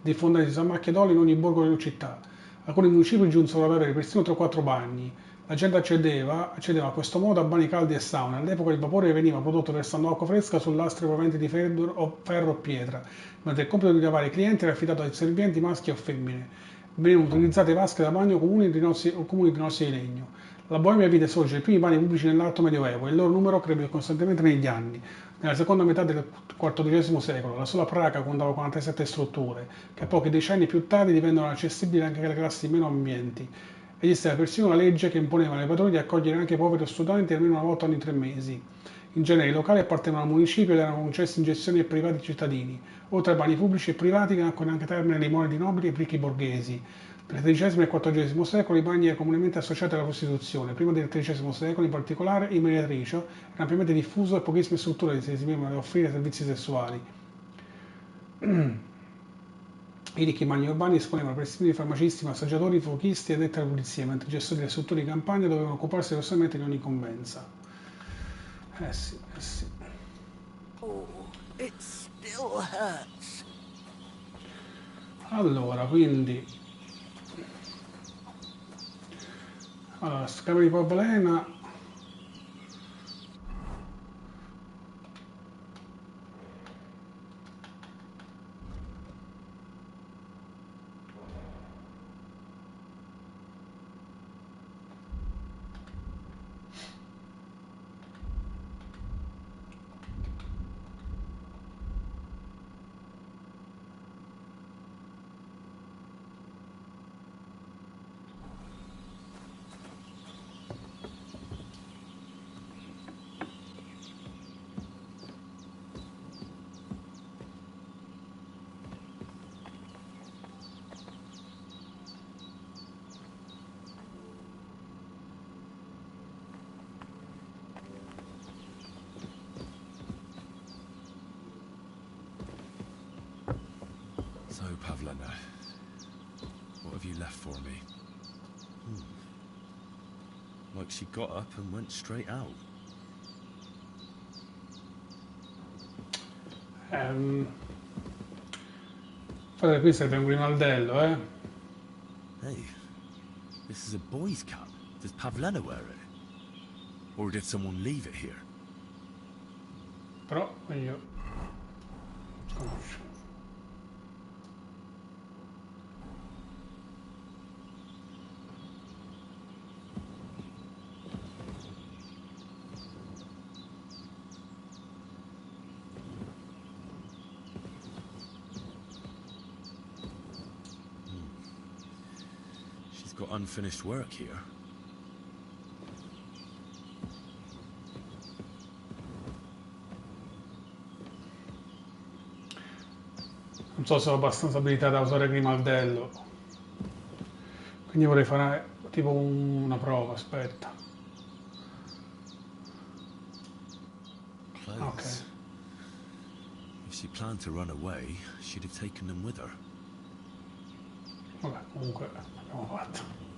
diffondendosi a macchia d'olio in ogni borgo e città. Alcuni municipi giunsero ad avere persino 3 o 4 bagni. La gente accedeva a questo modo a bagni caldi e saune. All'epoca il vapore veniva prodotto versando acqua fresca su lastre provenienti di ferro o pietra, mentre il compito di lavare i clienti era affidato ai serventi maschi o femmine. Venivano utilizzate vasche da bagno comuni di nossi di legno. La Boemia vide sorgere i primi bagni pubblici nell'Alto Medioevo e il loro numero crebbe costantemente negli anni. Nella seconda metà del XIV secolo la sola Praga contava 47 strutture, che pochi decenni più tardi divennero accessibili anche alle classi meno ambienti. Esisteva persino una legge che imponeva alle padrone di accogliere anche poveri o studenti almeno una volta ogni 3 mesi. In genere i locali appartenevano al municipio ed erano concessi in gestione ai privati cittadini. Oltre ai bagni pubblici e privati nacquero anche termini limoni di nobili e ricchi borghesi. Nel XIII e XIV secolo i bagni erano comunemente associati alla prostituzione. Prima del XIII secolo, in particolare, il meretricio era ampiamente diffuso e pochissime strutture si esibivano ad offrire servizi sessuali. I ricchi bagni urbani disponevano persino di farmacisti, massaggiatori, fuochisti e addetti alla pulizia, mentre i gestori delle strutture di campagna dovevano occuparsi personalmente di ogni incombenza. Sì. Oh, it still hurts. Allora, quindi... Allora, scava di Pavlena. So, Pavlena, what have you left for me? Like she got up and went straight out. Fate qui serve un grimaldello, eh? Hey, this is a boy's cap. Does Pavlena wear it? Or did someone leave it here? Però io sconosco. She's got unfinished work here. Non so se ho abbastanza abilità da usare grimaldello. Quindi vorrei fare tipo una prova, aspetta. Ok. Clothes. If she planned to run away, she'd have taken them with her. Vabbè, comunque abbiamo fatto.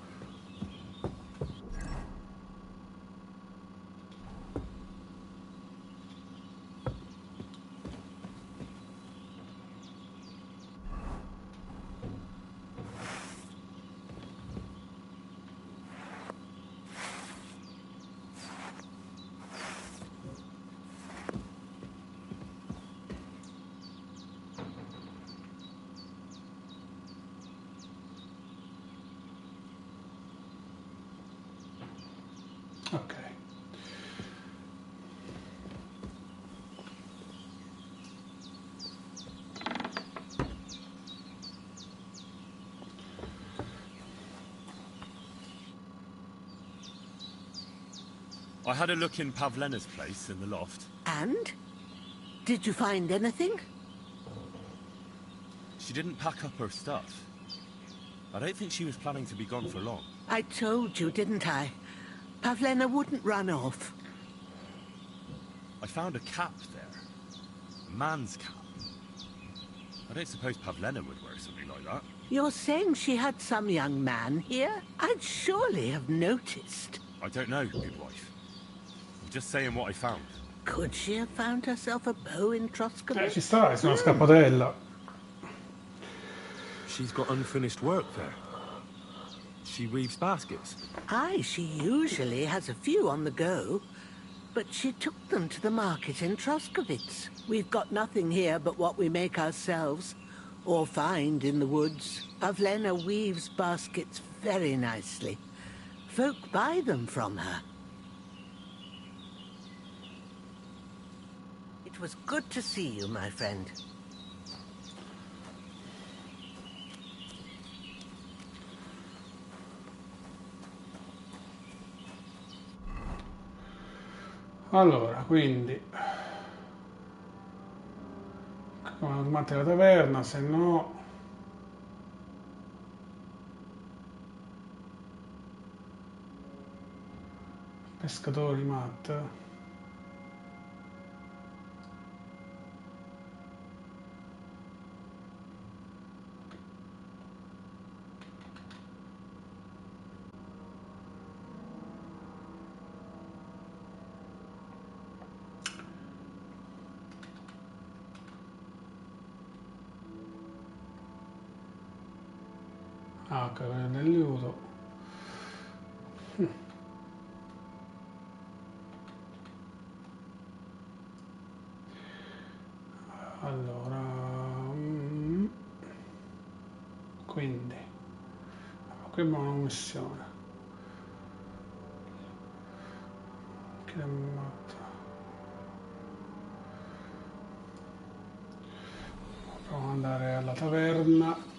Ok. I had a look in Pavlena's place in the loft. And? Did you find anything? She didn't pack up her stuff. I don't think she was planning to be gone for long. I told you, didn't I? Pavlena wouldn't run off. I found a cap there. A man's cap. I don't suppose Pavlena would wear something like that. You're saying she had some young man here? I'd surely have noticed. I don't know, good wife. I'm just saying what I found. Could she have found herself a bow in Troskovitz? Ci sta, è una scappatella. She's got unfinished work there. She weaves baskets. Aye, she usually has a few on the go. But she took them to the market in Troskovitz. We've got nothing here but what we make ourselves, or find in the woods. Pavlena weaves baskets very nicely. Folk buy them from her. It was good to see you, my friend. Allora, quindi smatte la taverna, se no pescatori Matt. Ah, ok, quello dell'uso. Allora, quindi qui abbiamo una missione. Proviamo ad andare alla taverna.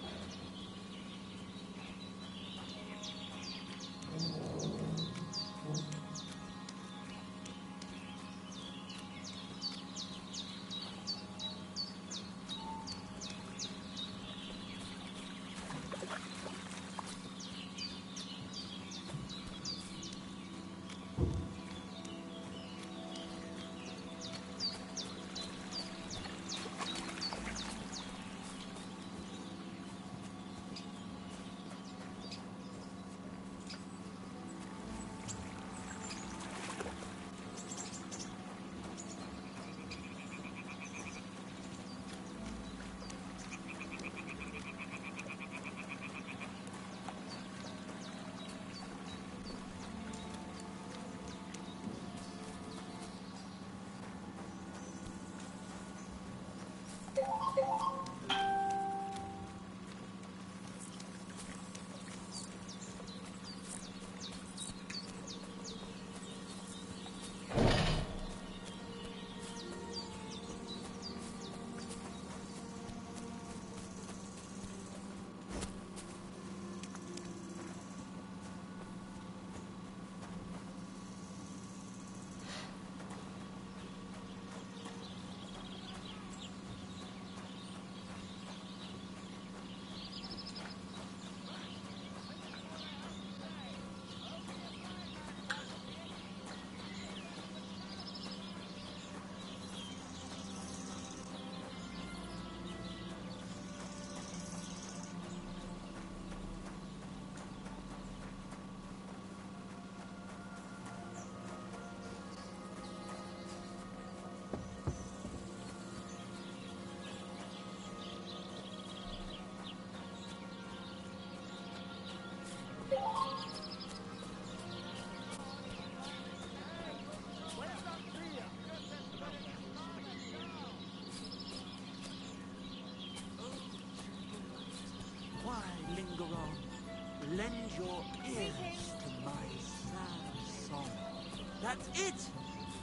That's it!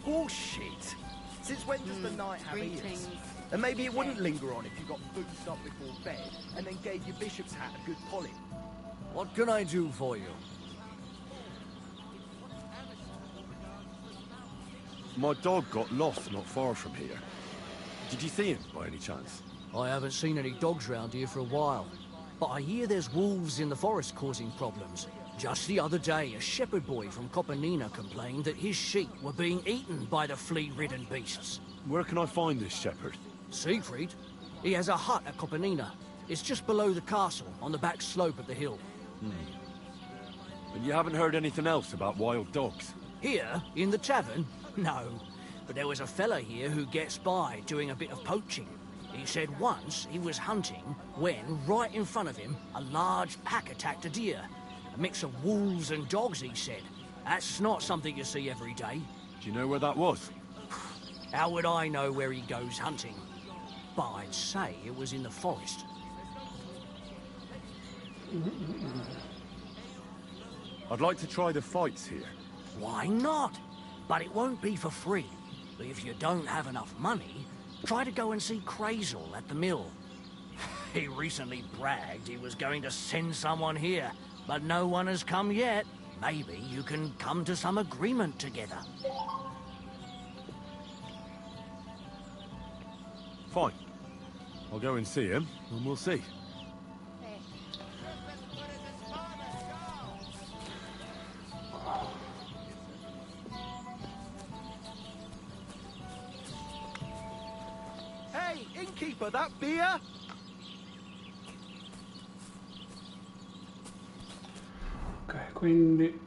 Bullshit! Since when does the night have ears? And maybe it wouldn't linger on if you got boots up before bed and then gave your bishop's hat a good polish. What can I do for you? My dog got lost not far from here. Did you see him by any chance? I haven't seen any dogs round here for a while, but I hear there's wolves in the forest causing problems. Just the other day, a shepherd boy from Kopanina complained that his sheep were being eaten by the flea-ridden beasts. Where can I find this shepherd? Siegfried? He has a hut at Kopanina. It's just below the castle, on the back slope of the hill. And you haven't heard anything else about wild dogs? Here, in the tavern? No. But there was a fella here who gets by doing a bit of poaching. He said once he was hunting when, right in front of him, a large pack attacked a deer. A mix of wolves and dogs, he said. That's not something you see every day. Do you know where that was? How would I know where he goes hunting? But I'd say it was in the forest. I'd like to try the fights here. Why not? But it won't be for free. If you don't have enough money, try to go and see Crazel at the mill. He recently bragged he was going to send someone here, but no one has come yet. Maybe you can come to some agreement together. Fine. I'll go and see him, and we'll see. Hey, innkeeper, that beer? Ok, quindi...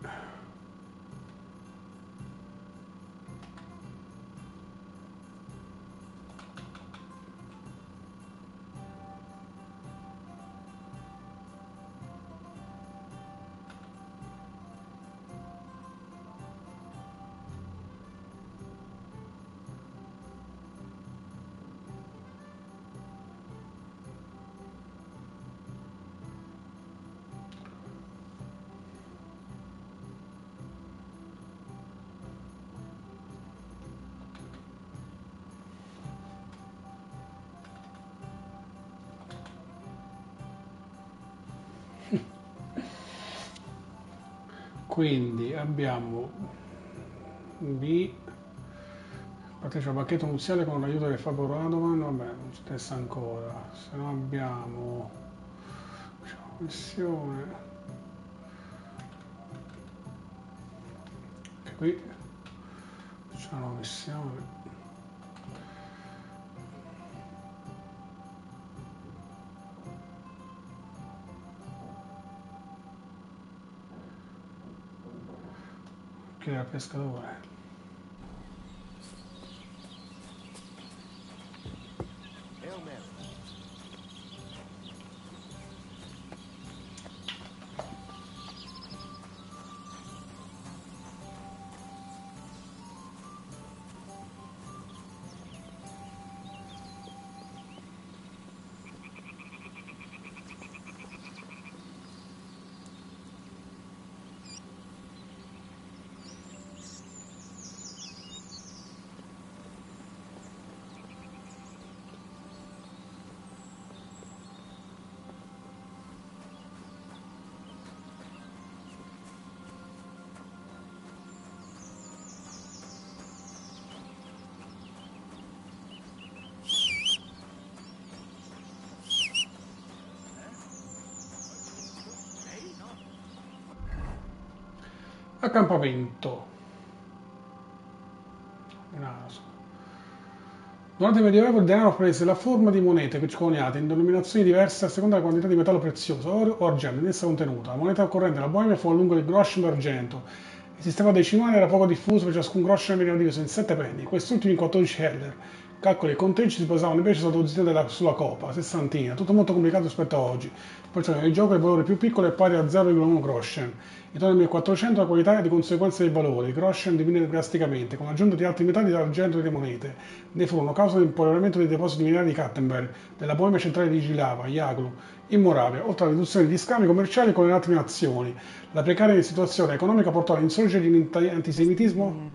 Quindi abbiamo B, partecipa al pacchetto nuziale con l'aiuto del Fabio Radovan, vabbè non ci interessa ancora, se no abbiamo missione, anche qui c'è una nuova missione. Chiede al pescatore. Accampamento. Durante il Medioevo il denaro prese la forma di monete coniate in denominazioni diverse a seconda della quantità di metallo prezioso, oro o argento in essa contenuta. La moneta corrente della Boemia fu a lungo il groschen d'argento. Il sistema decimale era poco diffuso, per ciascun groschen veniva diviso in 7 penny, questi ultimi in 14 heller. Calcoli e conteggi si basavano invece sulla dozina sulla copa, sessantina, tutto molto complicato rispetto a oggi. Perciò nel gioco il valore più piccolo è pari a 0,1 groschen. Intorno al 1400 la qualità è di conseguenza del valore, i groschen diminuiscono drasticamente, con l'aggiunta di altri metalli d'argento e di monete. Ne furono causa dell'impoverimento dei depositi minerari di Kattenberg, della Boemia centrale di Gilava, Jaglu, in Moravia, oltre alla riduzione degli scambi commerciali con le altre nazioni. La precaria situazione economica portò all'insorgere di un antisemitismo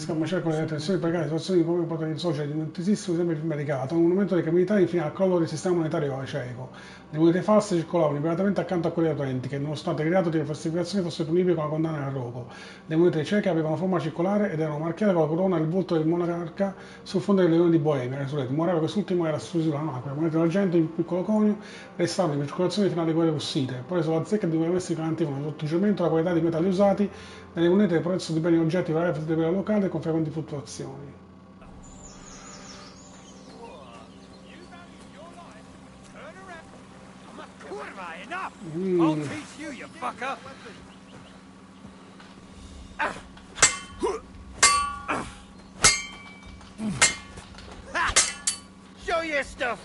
commerciale con le altre nazioni precarie, situazioni di come portano all'insorgere di un antisemitismo sempre più medicato, un aumento delle criminalità infine al crollo del sistema monetario cieco. Le monete false circolavano immediatamente accanto a quelle autentiche, nonostante il reato di falsificazione fosse punibile con la condanna al rogo. Le monete cieche avevano forma circolare ed erano marchiate con la corona e il volto del monarca sul fondo del leone di Boemia. In Moravia quest'ultimo era sulla nacque. Le monete d'argento in piccolo conio restavano in circolazione fino alle guerre russite. Poi sulla zecca doveva essere garantivano l'ottucamento e la qualità dei metalli usati nelle monete e il prezzo di beni e oggetti variabili della locale con frequenti fluttuazioni. I'll teach you, you fucker! Show your stuff!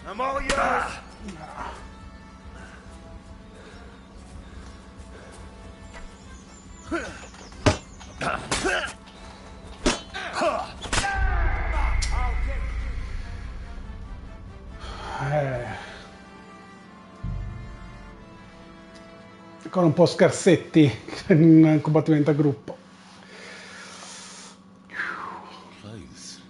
I'm all yours! Ancora un po' scarsetti in un combattimento a gruppo. Clothes.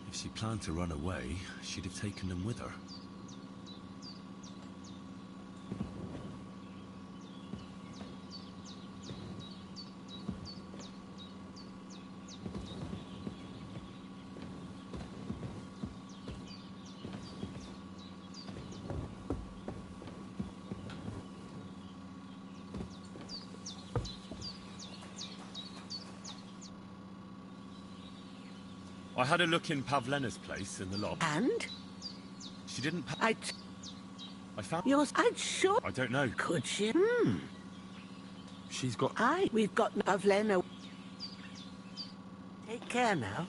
If she planned to run away, she'd have taken them with her. I had a look in Pavlena's place in the loft. And? She didn't. I found yours. I'd sure. I don't know. Could she? She's got. We've got Pavlena. Take care now.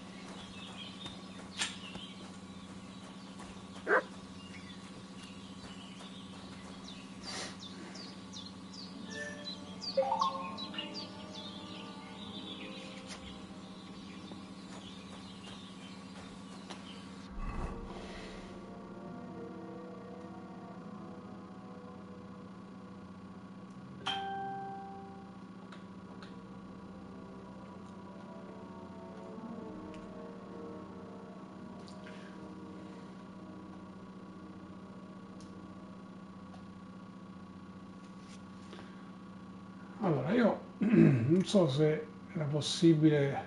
Allora, io non so se era possibile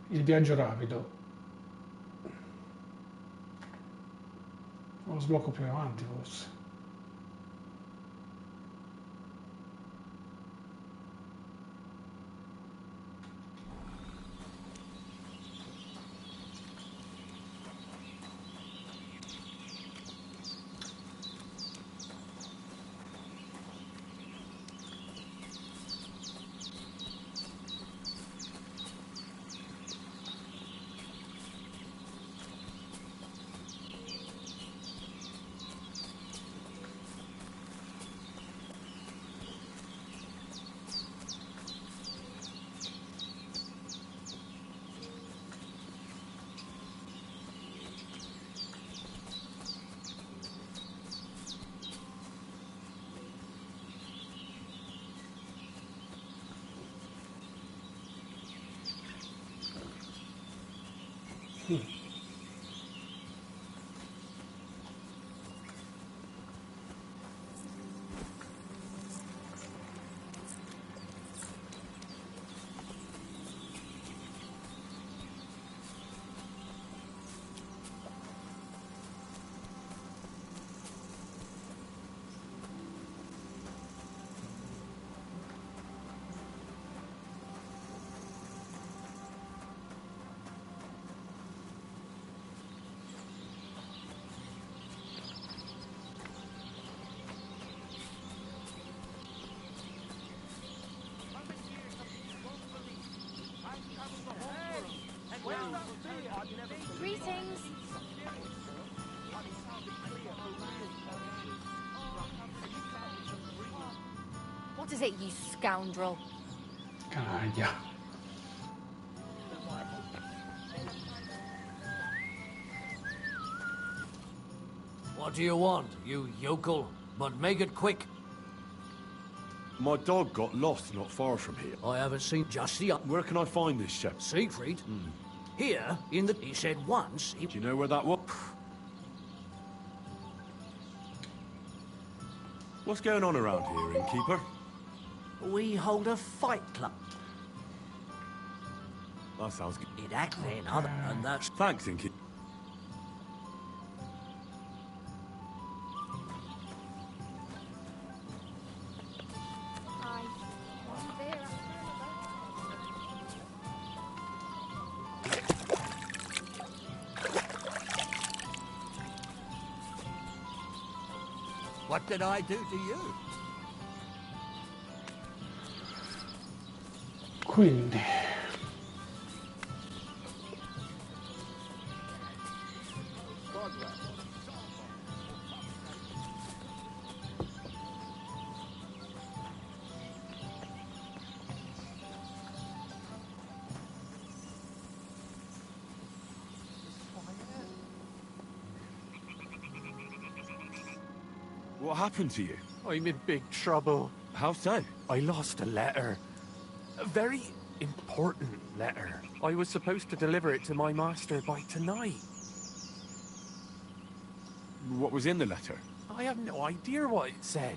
il viaggio rapido. O lo sblocco più avanti forse. Greetings. What is it, you scoundrel? Canaglia. What do you want, you yokel? But make it quick. My dog got lost not far from here. I haven't seen just the... Where can I find this chap? Siegfried? Here, in the... He said once... Do you know where that was? What's going on around here, innkeeper? We hold a fight club. That sounds good. It act then other, and that's... Thanks, innkeeper. What did I do to you? Quindi What happened to you? I'm in big trouble. How so? I lost a letter. A very important letter. I was supposed to deliver it to my master by tonight. What was in the letter? I have no idea what it said.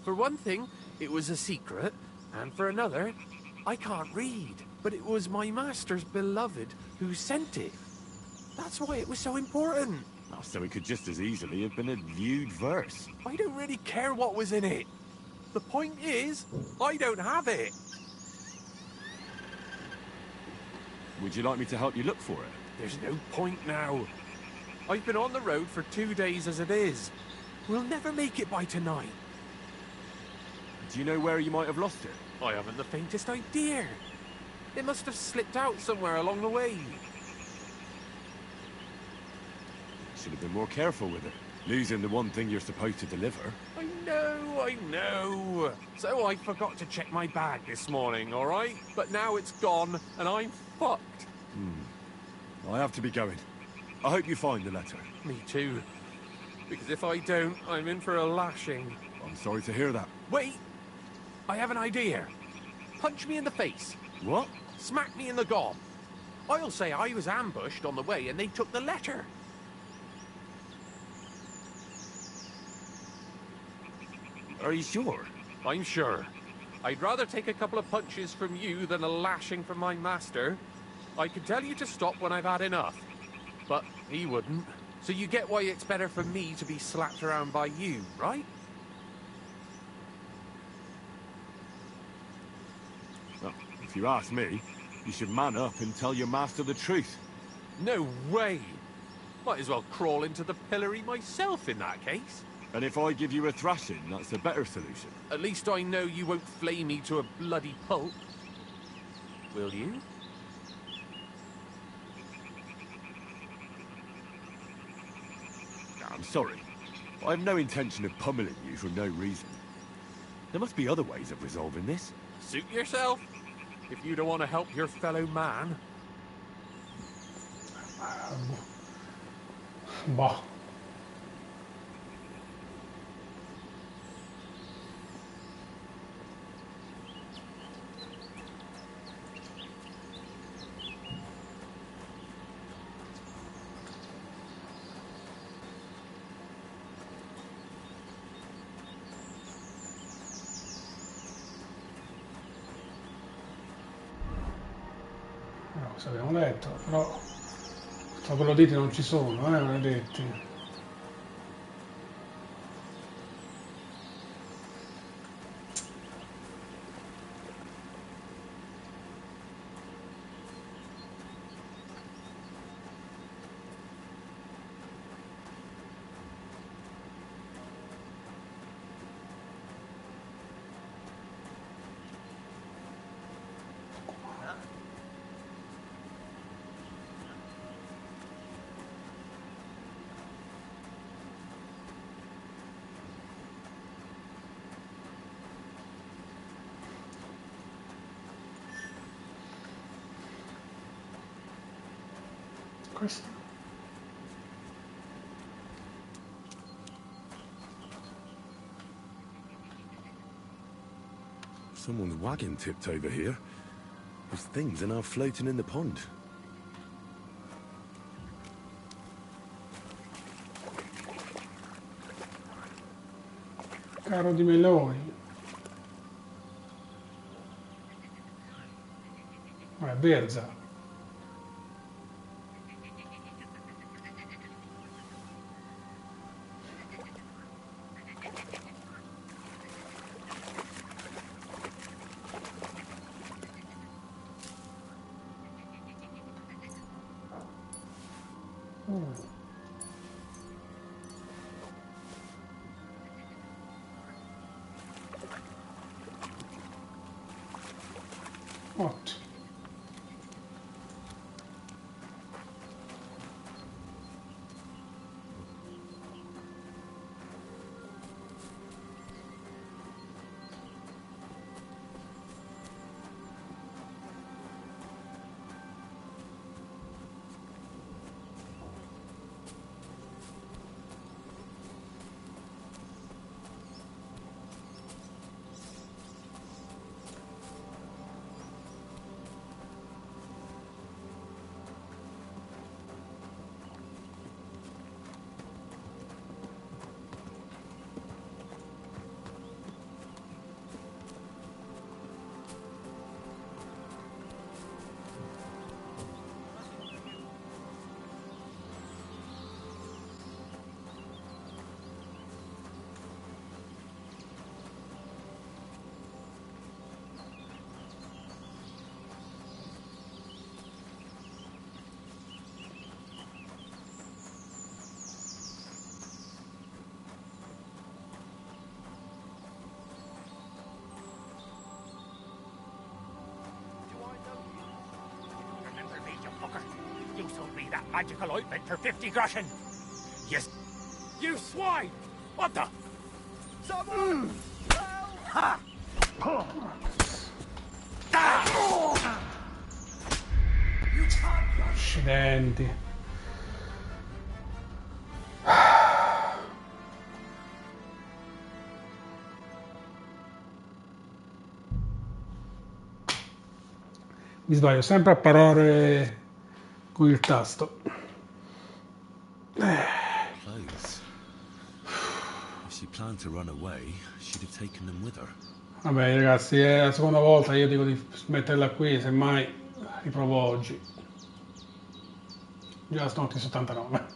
For one thing, it was a secret, and for another, I can't read. But it was my master's beloved who sent it. That's why it was so important. Oh, so it could just as easily have been a lewd verse. I don't really care what was in it. The point is, I don't have it. Would you like me to help you look for it? There's no point now. I've been on the road for 2 days as it is. We'll never make it by tonight. Do you know where you might have lost it? I haven't the faintest idea. It must have slipped out somewhere along the way. Should have been more careful with it. Losing the one thing you're supposed to deliver. I know. So I forgot to check my bag this morning, all right? But now it's gone, and I'm fucked. I have to be going. I hope you find the letter. Me too. Because if I don't, I'm in for a lashing. I'm sorry to hear that. Wait! I have an idea. Punch me in the face. What? Smack me in the gob. I'll say I was ambushed on the way and they took the letter. Are you sure? I'm sure. I'd rather take a couple of punches from you than a lashing from my master. I could tell you to stop when I've had enough. But he wouldn't. So you get why it's better for me to be slapped around by you, right? Well, if you ask me, you should man up and tell your master the truth. No way! Might as well crawl into the pillory myself in that case. And if I give you a thrashing, that's a better solution. At least I know you won't flay me to a bloody pulp. Will you? I'm sorry. I have no intention of pummeling you for no reason. There must be other ways of resolving this. Suit yourself. If you don't want to help your fellow man. Boh. Cosa abbiamo letto, però trogloditi non ci sono, maledetti. Questo. Someone's wagon tipped over here. Those things are now floating in the pond. Carro di meloni. Verza. Ottimo. You sold me that magical ointment for 50 groschen. Yes. You swine! What the? Someone! Ha! Accidenti. Mi sbaglio sempre a parare con il tasto. Clothes. If she planned to run away, she'd have taken them with her. Vabbè ragazzi, è la seconda volta, io dico di smetterla qui, semmai riprovo oggi. Già sono 79.